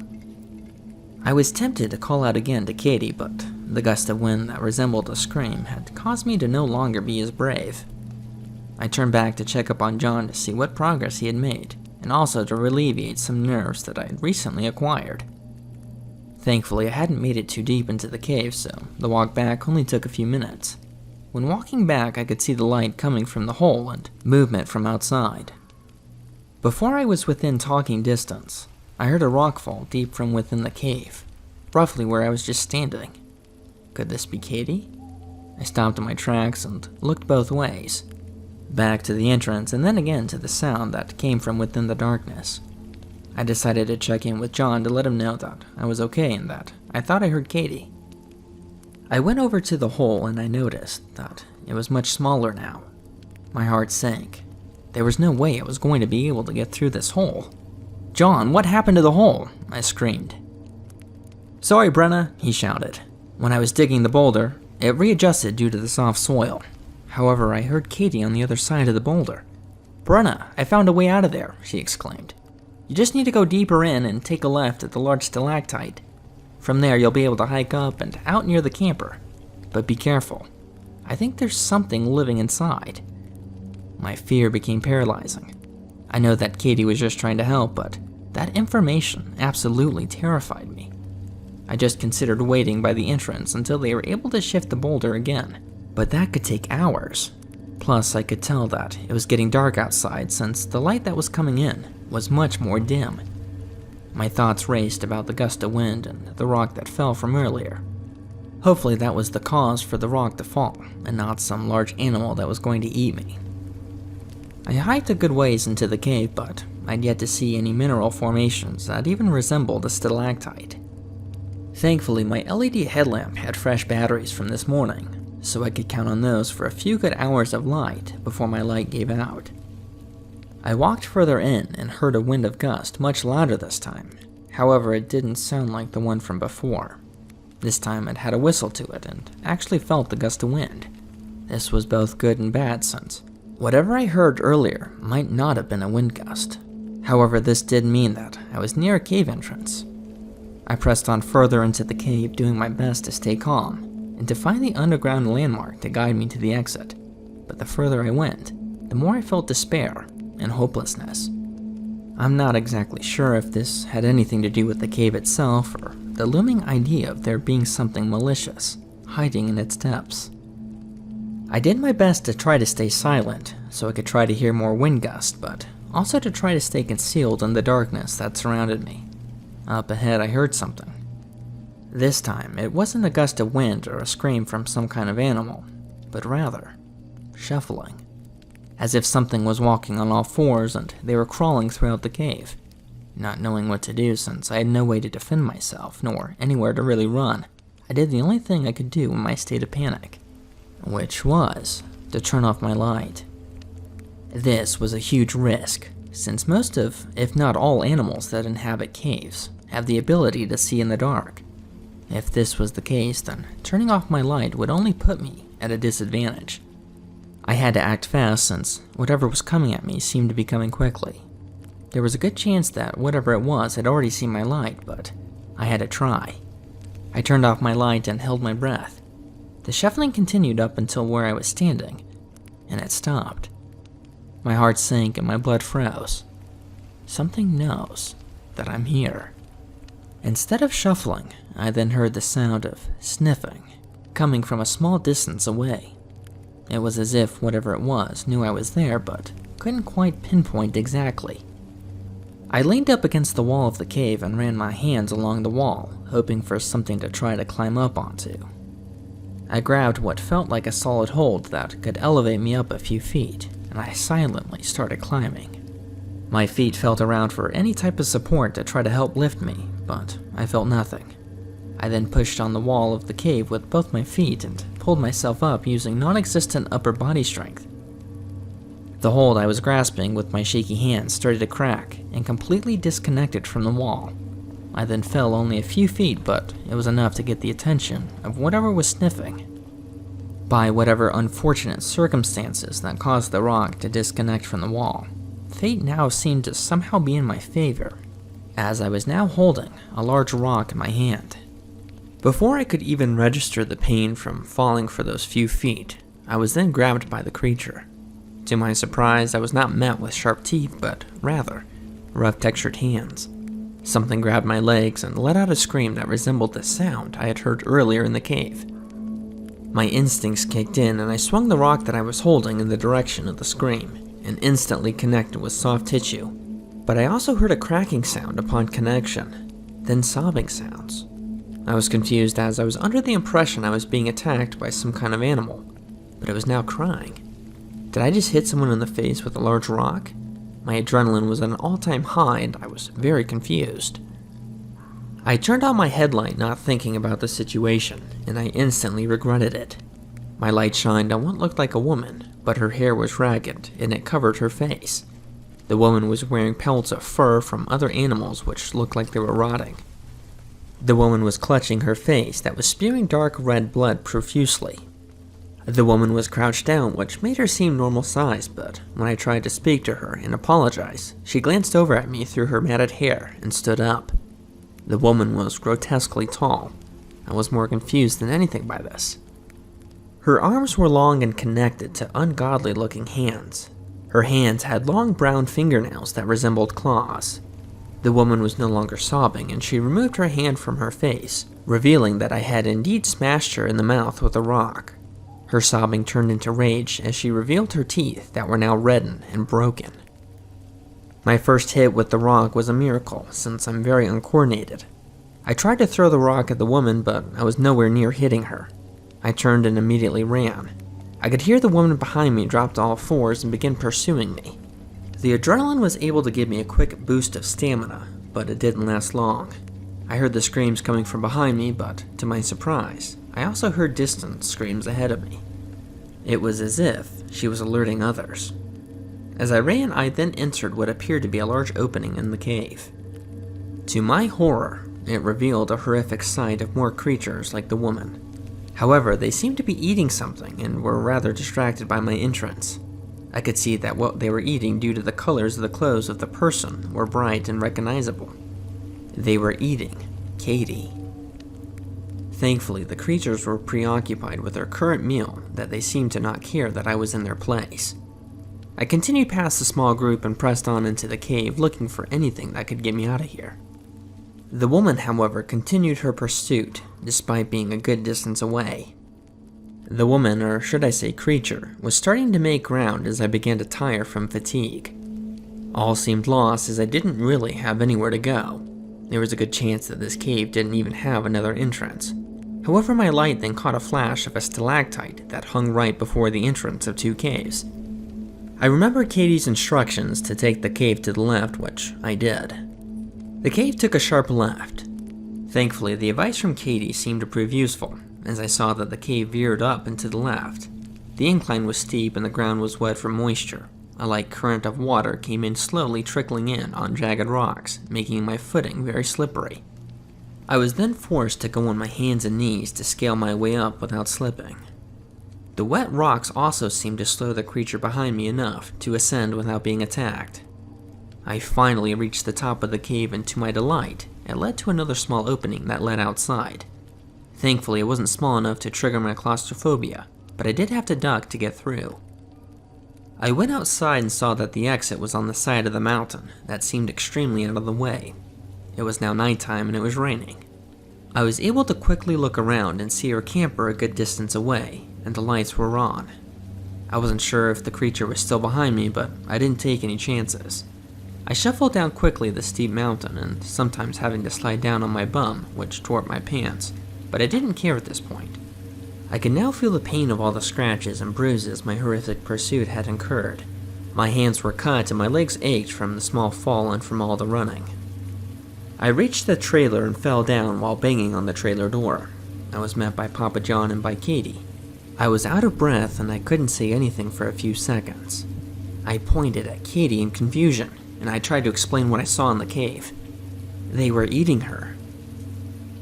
I was tempted to call out again to Katie, but the gust of wind that resembled a scream had caused me to no longer be as brave. I turned back to check up on John to see what progress he had made, and also to alleviate some nerves that I had recently acquired. Thankfully, I hadn't made it too deep into the cave, so the walk back only took a few minutes. When walking back, I could see the light coming from the hole and movement from outside. Before I was within talking distance, I heard a rock fall deep from within the cave, roughly where I was just standing. Could this be Katie? I stopped in my tracks and looked both ways, back to the entrance and then again to the sound that came from within the darkness. I decided to check in with John to let him know that I was okay and that I thought I heard Katie. I went over to the hole and I noticed that it was much smaller now. My heart sank. There was no way I was going to be able to get through this hole. "John, what happened to the hole?" I screamed. "Sorry, Brenna," he shouted. When I was digging the boulder, it readjusted due to the soft soil. However, I heard Katie on the other side of the boulder. "Brenna, I found a way out of there," she exclaimed. "You just need to go deeper in and take a left at the large stalactite. From there, you'll be able to hike up and out near the camper. But be careful. I think there's something living inside." My fear became paralyzing. I know that Katie was just trying to help, but that information absolutely terrified me. I just considered waiting by the entrance until they were able to shift the boulder again, but that could take hours. Plus, I could tell that it was getting dark outside since the light that was coming in was much more dim. My thoughts raced about the gust of wind and the rock that fell from earlier. Hopefully that was the cause for the rock to fall, and not some large animal that was going to eat me. I hiked a good ways into the cave, but I'd yet to see any mineral formations that even resembled a stalactite. Thankfully, my LED headlamp had fresh batteries from this morning, so I could count on those for a few good hours of light before my light gave out. I walked further in and heard a wind of gust, much louder this time. However, it didn't sound like the one from before. This time it had a whistle to it and actually felt the gust of wind. This was both good and bad since whatever I heard earlier might not have been a wind gust. However, this did mean that I was near a cave entrance. I pressed on further into the cave, doing my best to stay calm and to find the underground landmark to guide me to the exit. But the further I went, the more I felt despair and hopelessness. I'm not exactly sure if this had anything to do with the cave itself or the looming idea of there being something malicious hiding in its depths. I did my best to try to stay silent so I could try to hear more wind gusts, but also to try to stay concealed in the darkness that surrounded me. Up ahead, I heard something. This time, it wasn't a gust of wind or a scream from some kind of animal, but rather shuffling, as if something was walking on all fours and they were crawling throughout the cave. Not knowing what to do since I had no way to defend myself, nor anywhere to really run, I did the only thing I could do in my state of panic, which was to turn off my light. This was a huge risk, since most of, if not all animals that inhabit caves have the ability to see in the dark. If this was the case, then turning off my light would only put me at a disadvantage. I had to act fast since whatever was coming at me seemed to be coming quickly. There was a good chance that whatever it was had already seen my light, but I had to try. I turned off my light and held my breath. The shuffling continued up until where I was standing, and it stopped. My heart sank and my blood froze. Something knows that I'm here. Instead of shuffling, I then heard the sound of sniffing coming from a small distance away. It was as if whatever it was knew I was there, but couldn't quite pinpoint exactly. I leaned up against the wall of the cave and ran my hands along the wall, hoping for something to try to climb up onto. I grabbed what felt like a solid hold that could elevate me up a few feet, and I silently started climbing. My feet felt around for any type of support to try to help lift me, but I felt nothing. I then pushed on the wall of the cave with both my feet and pulled myself up using non-existent upper body strength. The hold I was grasping with my shaky hands started to crack and completely disconnected from the wall. I then fell only a few feet, but it was enough to get the attention of whatever was sniffing. By whatever unfortunate circumstances that caused the rock to disconnect from the wall, fate now seemed to somehow be in my favor, as I was now holding a large rock in my hand. Before I could even register the pain from falling for those few feet, I was then grabbed by the creature. To my surprise, I was not met with sharp teeth, but rather rough textured hands. Something grabbed my legs and let out a scream that resembled the sound I had heard earlier in the cave. My instincts kicked in and I swung the rock that I was holding in the direction of the scream and instantly connected with soft tissue. But I also heard a cracking sound upon connection, then sobbing sounds. I was confused as I was under the impression I was being attacked by some kind of animal, but it was now crying. Did I just hit someone in the face with a large rock? My adrenaline was at an all-time high and I was very confused. I turned on my headlight not thinking about the situation, and I instantly regretted it. My light shined on what looked like a woman, but her hair was ragged and it covered her face. The woman was wearing pelts of fur from other animals which looked like they were rotting. The woman was clutching her face that was spewing dark red blood profusely. The woman was crouched down, which made her seem normal size, but when I tried to speak to her and apologize, she glanced over at me through her matted hair and stood up. The woman was grotesquely tall. I was more confused than anything by this. Her arms were long and connected to ungodly-looking hands. Her hands had long brown fingernails that resembled claws. The woman was no longer sobbing, and she removed her hand from her face, revealing that I had indeed smashed her in the mouth with a rock. Her sobbing turned into rage as she revealed her teeth that were now reddened and broken. My first hit with the rock was a miracle, since I'm very uncoordinated. I tried to throw the rock at the woman, but I was nowhere near hitting her. I turned and immediately ran. I could hear the woman behind me drop to all fours and begin pursuing me. The adrenaline was able to give me a quick boost of stamina, but it didn't last long. I heard the screams coming from behind me, but to my surprise, I also heard distant screams ahead of me. It was as if she was alerting others. As I ran, I then entered what appeared to be a large opening in the cave. To my horror, it revealed a horrific sight of more creatures like the woman. However, they seemed to be eating something and were rather distracted by my entrance. I could see that what they were eating, due to the colors of the clothes of the person, were bright and recognizable. They were eating Katie. Thankfully, the creatures were preoccupied with their current meal that they seemed to not care that I was in their place. I continued past the small group and pressed on into the cave, looking for anything that could get me out of here. The woman, however, continued her pursuit, despite being a good distance away. The woman, or should I say creature, was starting to make ground as I began to tire from fatigue. All seemed lost as I didn't really have anywhere to go. There was a good chance that this cave didn't even have another entrance. However, my light then caught a flash of a stalactite that hung right before the entrance of two caves. I remembered Katie's instructions to take the cave to the left, which I did. The cave took a sharp left. Thankfully, the advice from Katie seemed to prove useful, as I saw that the cave veered up and to the left. The incline was steep and the ground was wet from moisture. A light current of water came in slowly, trickling in on jagged rocks, making my footing very slippery. I was then forced to go on my hands and knees to scale my way up without slipping. The wet rocks also seemed to slow the creature behind me enough to ascend without being attacked. I finally reached the top of the cave, and to my delight, it led to another small opening that led outside. Thankfully, it wasn't small enough to trigger my claustrophobia, but I did have to duck to get through. I went outside and saw that the exit was on the side of the mountain that seemed extremely out of the way. It was now nighttime and it was raining. I was able to quickly look around and see our camper a good distance away, and the lights were on. I wasn't sure if the creature was still behind me, but I didn't take any chances. I shuffled down quickly the steep mountain, and sometimes having to slide down on my bum, which tore up my pants, but I didn't care at this point. I could now feel the pain of all the scratches and bruises my horrific pursuit had incurred. My hands were cut and my legs ached from the small fall and from all the running. I reached the trailer and fell down while banging on the trailer door. I was met by Papa John and by Katie. I was out of breath and I couldn't say anything for a few seconds. I pointed at Katie in confusion, and I tried to explain what I saw in the cave. They were eating her.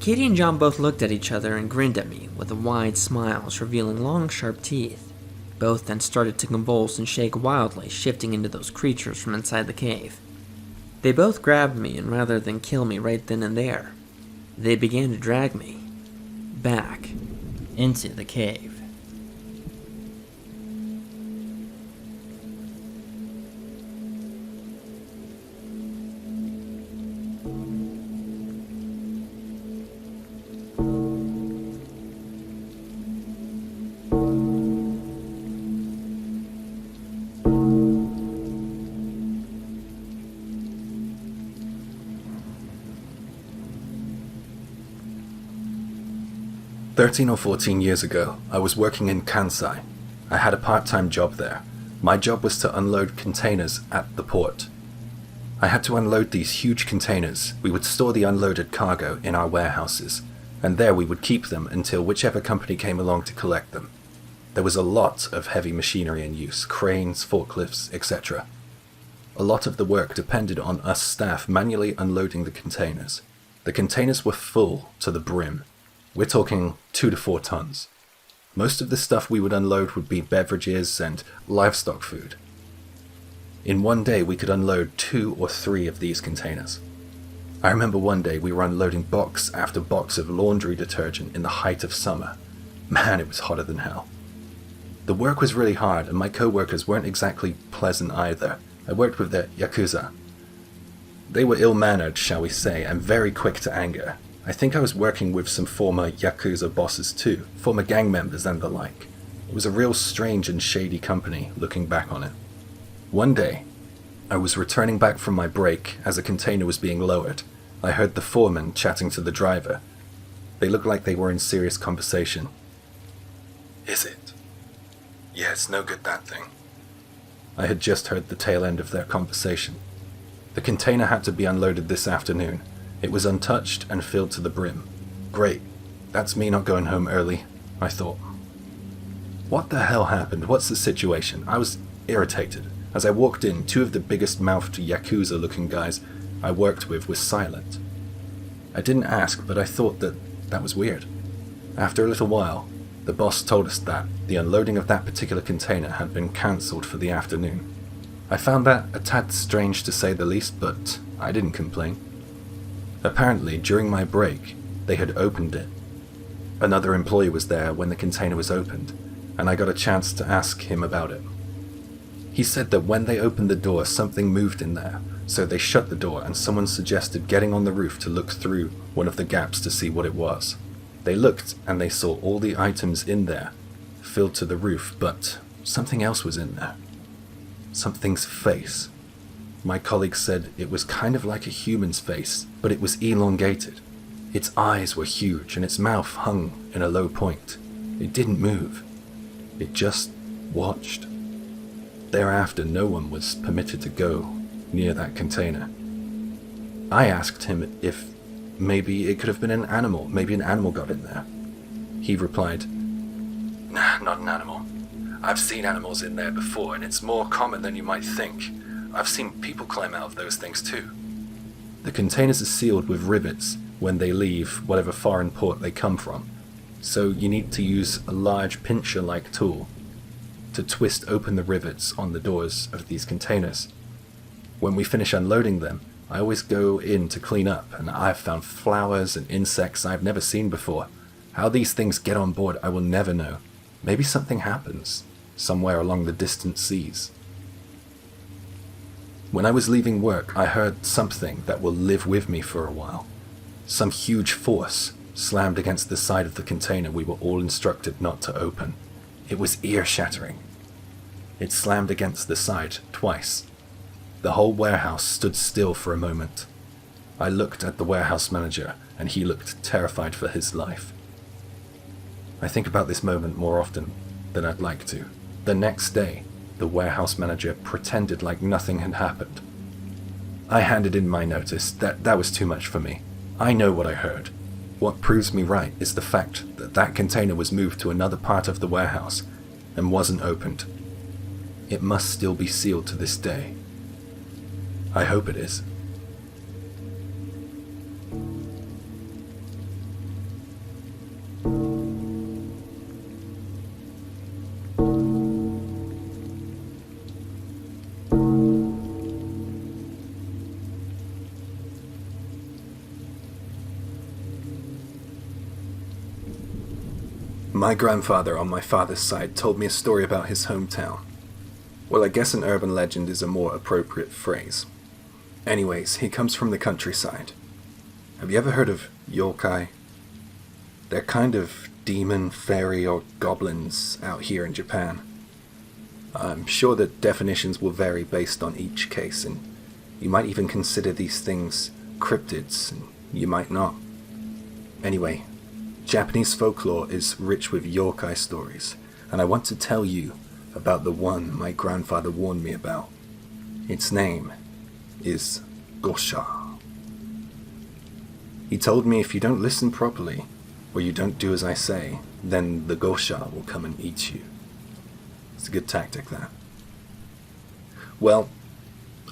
Katie and John both looked at each other and grinned at me with wide smiles revealing long, sharp teeth. Both then started to convulse and shake wildly, shifting into those creatures from inside the cave. They both grabbed me, and rather than kill me right then and there, they began to drag me back into the cave. 13 or 14 years ago, I was working in Kansai. I had a part-time job there. My job was to unload containers at the port. I had to unload these huge containers. We would store the unloaded cargo in our warehouses, and there we would keep them until whichever company came along to collect them. There was a lot of heavy machinery in use, cranes, forklifts, etc. A lot of the work depended on us staff manually unloading the containers. The containers were full to the brim. We're talking 2 to 4 tons. Most of the stuff we would unload would be beverages and livestock food. In one day we could unload 2 or 3 of these containers. I remember one day we were unloading box after box of laundry detergent in the height of summer. Man, it was hotter than hell. The work was really hard and my co-workers weren't exactly pleasant either. I worked with the Yakuza. They were ill-mannered, shall we say, and very quick to anger. I think I was working with some former Yakuza bosses too, former gang members and the like. It was a real strange and shady company, looking back on it. One day, I was returning back from my break as a container was being lowered. I heard the foreman chatting to the driver. They looked like they were in serious conversation. "Is it? Yeah, it's no good, that thing." I had just heard the tail end of their conversation. The container had to be unloaded this afternoon. It was untouched and filled to the brim. Great, that's me not going home early, I thought. What the hell happened? What's the situation? I was irritated. As I walked in, 2 of the biggest-mouthed Yakuza-looking guys I worked with were silent. I didn't ask, but I thought that was weird. After a little while, the boss told us that the unloading of that particular container had been cancelled for the afternoon. I found that a tad strange to say the least, but I didn't complain. Apparently, during my break, they had opened it. Another employee was there when the container was opened, and I got a chance to ask him about it. He said that when they opened the door, something moved in there, so they shut the door and someone suggested getting on the roof to look through one of the gaps to see what it was. They looked and they saw all the items in there, filled to the roof, but something else was in there. Something's face. My colleague said it was kind of like a human's face, but it was elongated. Its eyes were huge and its mouth hung in a low point. It didn't move. It just watched. Thereafter, no one was permitted to go near that container. I asked him if maybe it could have been an animal. Maybe an animal got in there. He replied, "Nah, not an animal. I've seen animals in there before, and it's more common than you might think. I've seen people climb out of those things too." The containers are sealed with rivets when they leave whatever foreign port they come from, so you need to use a large pincher-like tool to twist open the rivets on the doors of these containers. When we finish unloading them, I always go in to clean up, and I've found flowers and insects I've never seen before. How these things get on board, I will never know. Maybe something happens somewhere along the distant seas. When I was leaving work, I heard something that will live with me for a while. Some huge force slammed against the side of the container we were all instructed not to open. It was ear-shattering. It slammed against the side twice. The whole warehouse stood still for a moment. I looked at the warehouse manager, and he looked terrified for his life. I think about this moment more often than I'd like to. The next day, the warehouse manager pretended like nothing had happened. I handed in my notice. That was too much for me. I know what I heard. What proves me right is the fact that that container was moved to another part of the warehouse and wasn't opened. It must still be sealed to this day. I hope it is. My grandfather on my father's side told me a story about his hometown. Well, I guess an urban legend is a more appropriate phrase. Anyways, he comes from the countryside. Have you ever heard of yokai? They're kind of demon, fairy, or goblins out here in Japan. I'm sure that definitions will vary based on each case, and you might even consider these things cryptids, and you might not. Anyway, Japanese folklore is rich with yokai stories, and I want to tell you about the one my grandfather warned me about. Its name is Gossha. He told me if you don't listen properly, or you don't do as I say, then the Gossha will come and eat you. It's a good tactic, that. Well,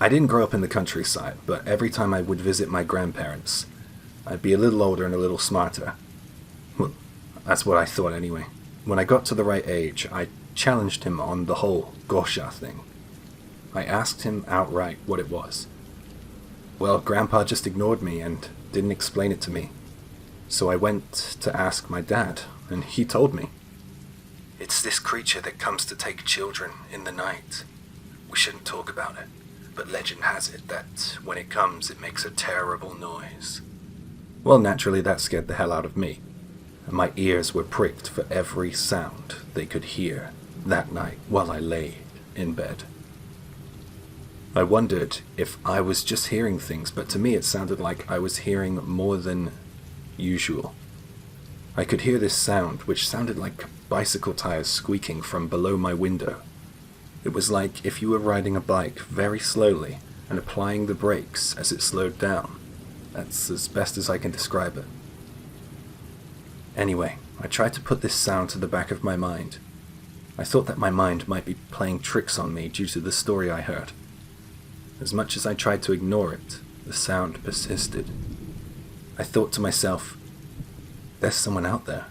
I didn't grow up in the countryside, but every time I would visit my grandparents, I'd be a little older and a little smarter. Well, that's what I thought anyway. When I got to the right age, I challenged him on the whole Gossha thing. I asked him outright what it was. Well, Grandpa just ignored me and didn't explain it to me. So I went to ask my dad, and he told me. It's this creature that comes to take children in the night. We shouldn't talk about it, but legend has it that when it comes, it makes a terrible noise. Well, naturally, that scared the hell out of me, and my ears were pricked for every sound they could hear that night while I lay in bed. I wondered if I was just hearing things, but to me it sounded like I was hearing more than usual. I could hear this sound, which sounded like bicycle tires squeaking from below my window. It was like if you were riding a bike very slowly and applying the brakes as it slowed down. That's as best as I can describe it. Anyway, I tried to put this sound to the back of my mind. I thought that my mind might be playing tricks on me due to the story I heard. As much as I tried to ignore it, the sound persisted. I thought to myself, there's someone out there.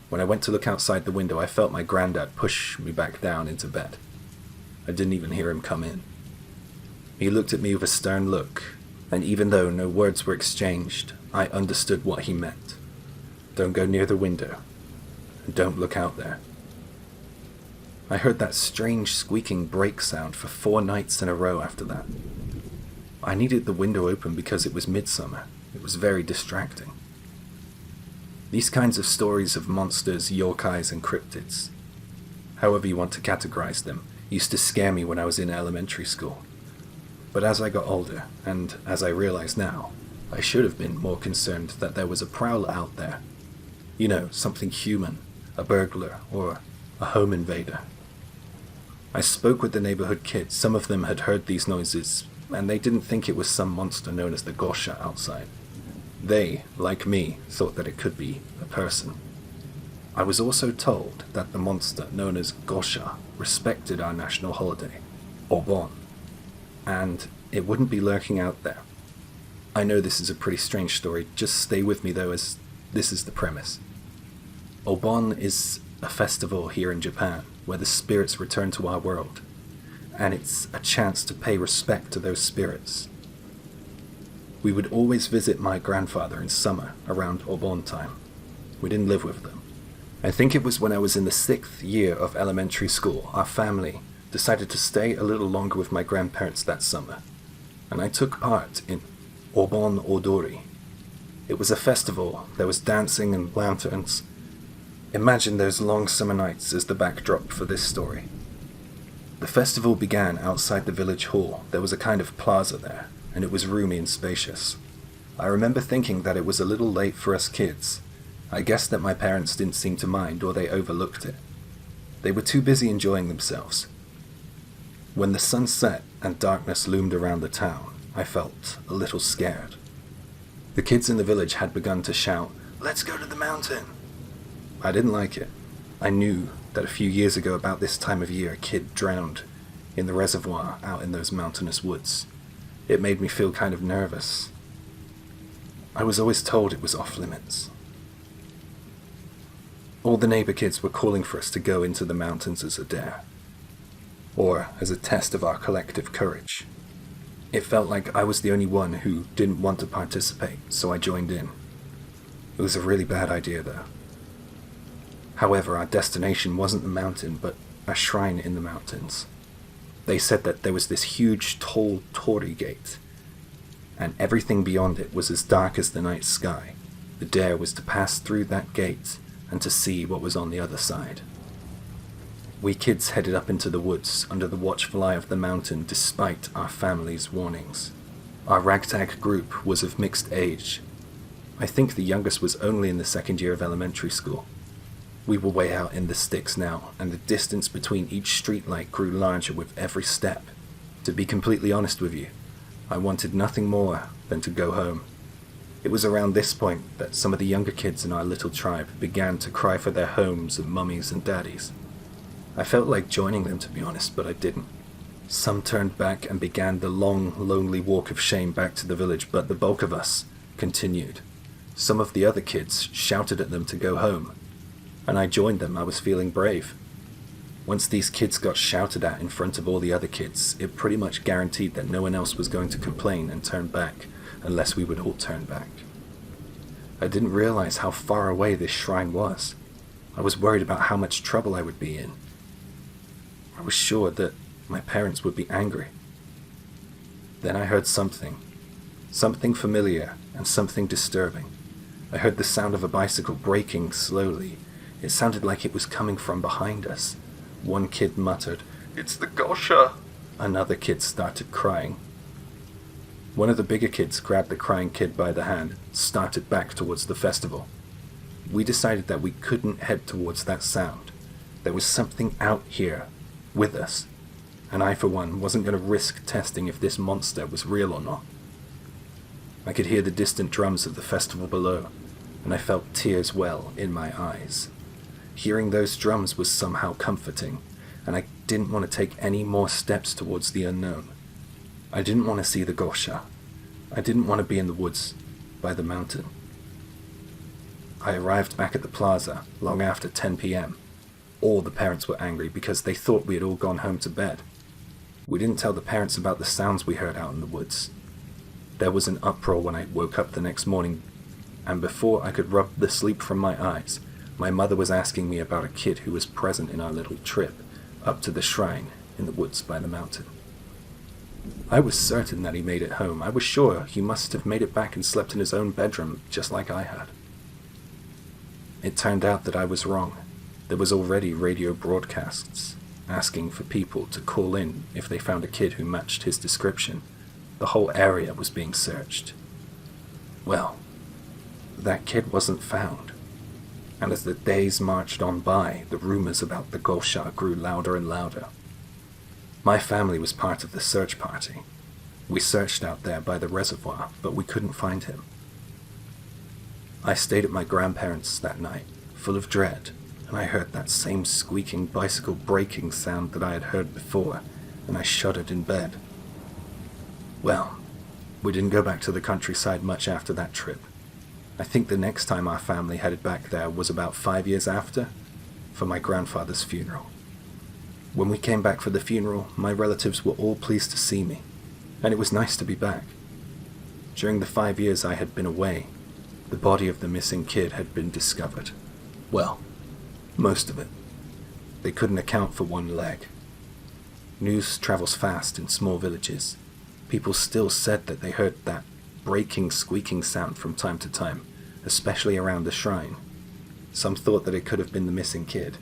When I went to look outside the window, I felt my granddad push me back down into bed. I didn't even hear him come in. He looked at me with a stern look, and even though no words were exchanged, I understood what he meant. Don't go near the window, and don't look out there. I heard that strange squeaking brake sound for 4 nights in a row after that. I needed the window open because it was midsummer. It was very distracting. These kinds of stories of monsters, yokais, and cryptids, however you want to categorize them, used to scare me when I was in elementary school. But as I got older, and as I realize now, I should have been more concerned that there was a prowler out there. You know, something human, a burglar, or a home invader. I spoke with the neighborhood kids. Some of them had heard these noises, and they didn't think it was some monster known as the Gossha outside. They, like me, thought that it could be a person. I was also told that the monster known as Gossha respected our national holiday, Obon, and it wouldn't be lurking out there. I know this is a pretty strange story, just stay with me though, as this is the premise. Obon is a festival here in Japan where the spirits return to our world, and it's a chance to pay respect to those spirits. We would always visit my grandfather in summer around Obon time. We didn't live with them. I think it was when I was in the 6th year of elementary school, our family decided to stay a little longer with my grandparents that summer, and I took part in Obon Odori. It was a festival, there was dancing and lanterns. Imagine those long summer nights as the backdrop for this story. The festival began outside the village hall. There was a kind of plaza there, and it was roomy and spacious. I remember thinking that it was a little late for us kids. I guessed that my parents didn't seem to mind, or they overlooked it. They were too busy enjoying themselves. When the sun set and darkness loomed around the town, I felt a little scared. The kids in the village had begun to shout, "Let's go to the mountain!" I didn't like it. I knew that a few years ago about this time of year a kid drowned in the reservoir out in those mountainous woods. It made me feel kind of nervous. I was always told it was off limits. All the neighbor kids were calling for us to go into the mountains as a dare, or as a test of our collective courage. It felt like I was the only one who didn't want to participate, so I joined in. It was a really bad idea though. However, our destination wasn't the mountain, but a shrine in the mountains. They said that there was this huge, tall torii gate, and everything beyond it was as dark as the night sky. The dare was to pass through that gate and to see what was on the other side. We kids headed up into the woods under the watchful eye of the mountain despite our family's warnings. Our ragtag group was of mixed age. I think the youngest was only in the second year of elementary school. We were way out in the sticks now, and the distance between each streetlight grew larger with every step. To be completely honest with you, I wanted nothing more than to go home. It was around this point that some of the younger kids in our little tribe began to cry for their homes and mummies and daddies. I felt like joining them, to be honest, but I didn't. Some turned back and began the long, lonely walk of shame back to the village, but the bulk of us continued. Some of the other kids shouted at them to go home, and I joined them. I was feeling brave. Once these kids got shouted at in front of all the other kids, it pretty much guaranteed that no one else was going to complain and turn back, unless we would all turn back. I didn't realize how far away this shrine was. I was worried about how much trouble I would be in. I was sure that my parents would be angry. Then I heard something familiar and something disturbing. I heard the sound of a bicycle braking slowly. It sounded like it was coming from behind us. One kid muttered, "It's the Gossha!" Another kid started crying. One of the bigger kids grabbed the crying kid by the hand, started back towards the festival. We decided that we couldn't head towards that sound. There was something out here with us, and I, for one, wasn't going to risk testing if this monster was real or not. I could hear the distant drums of the festival below, and I felt tears well in my eyes. Hearing those drums was somehow comforting, and I didn't want to take any more steps towards the unknown. I didn't want to see the Gossha. I didn't want to be in the woods by the mountain. I arrived back at the plaza long after 10 p.m. All the parents were angry because they thought we had all gone home to bed. We didn't tell the parents about the sounds we heard out in the woods. There was an uproar when I woke up the next morning, and before I could rub the sleep from my eyes, my mother was asking me about a kid who was present in our little trip up to the shrine in the woods by the mountain. I was certain that he made it home. I was sure he must have made it back and slept in his own bedroom, just like I had. It turned out that I was wrong. There was already radio broadcasts asking for people to call in if they found a kid who matched his description. The whole area was being searched. Well, that kid wasn't found. And as the days marched on by, the rumors about the Gossha grew louder and louder. My family was part of the search party. We searched out there by the reservoir, but we couldn't find him. I stayed at my grandparents' that night, full of dread, and I heard that same squeaking bicycle braking sound that I had heard before, and I shuddered in bed. Well, we didn't go back to the countryside much after that trip. I think the next time our family headed back there was about 5 years after, for my grandfather's funeral. When we came back for the funeral, my relatives were all pleased to see me, and it was nice to be back. During the 5 years I had been away, the body of the missing kid had been discovered. Well, most of it. They couldn't account for one leg. News travels fast in small villages. People still said that they heard that breaking, squeaking sound from time to time, especially around the shrine. Some thought that it could have been the missing kid.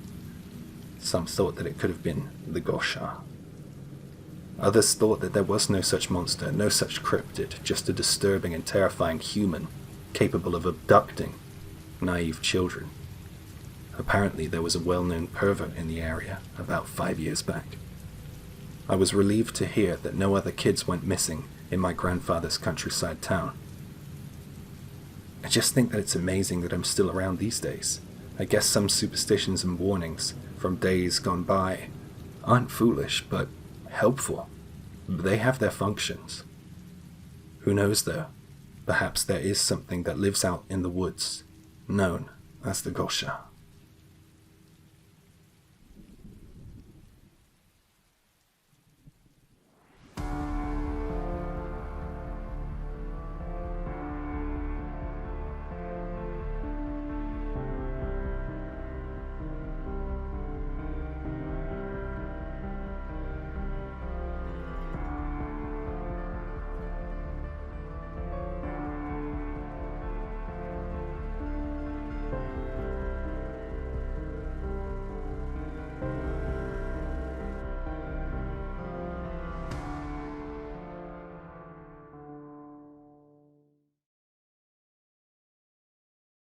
Some thought that it could have been the Gossha. Others thought that there was no such monster, no such cryptid, just a disturbing and terrifying human, capable of abducting naive children. Apparently there was a well-known pervert in the area about 5 years back. I was relieved to hear that no other kids went missing in my grandfather's countryside town. I just think that it's amazing that I'm still around these days. I guess some superstitions and warnings from days gone by aren't foolish, but helpful. They have their functions. Who knows though? Perhaps there is something that lives out in the woods, known as the Gossha.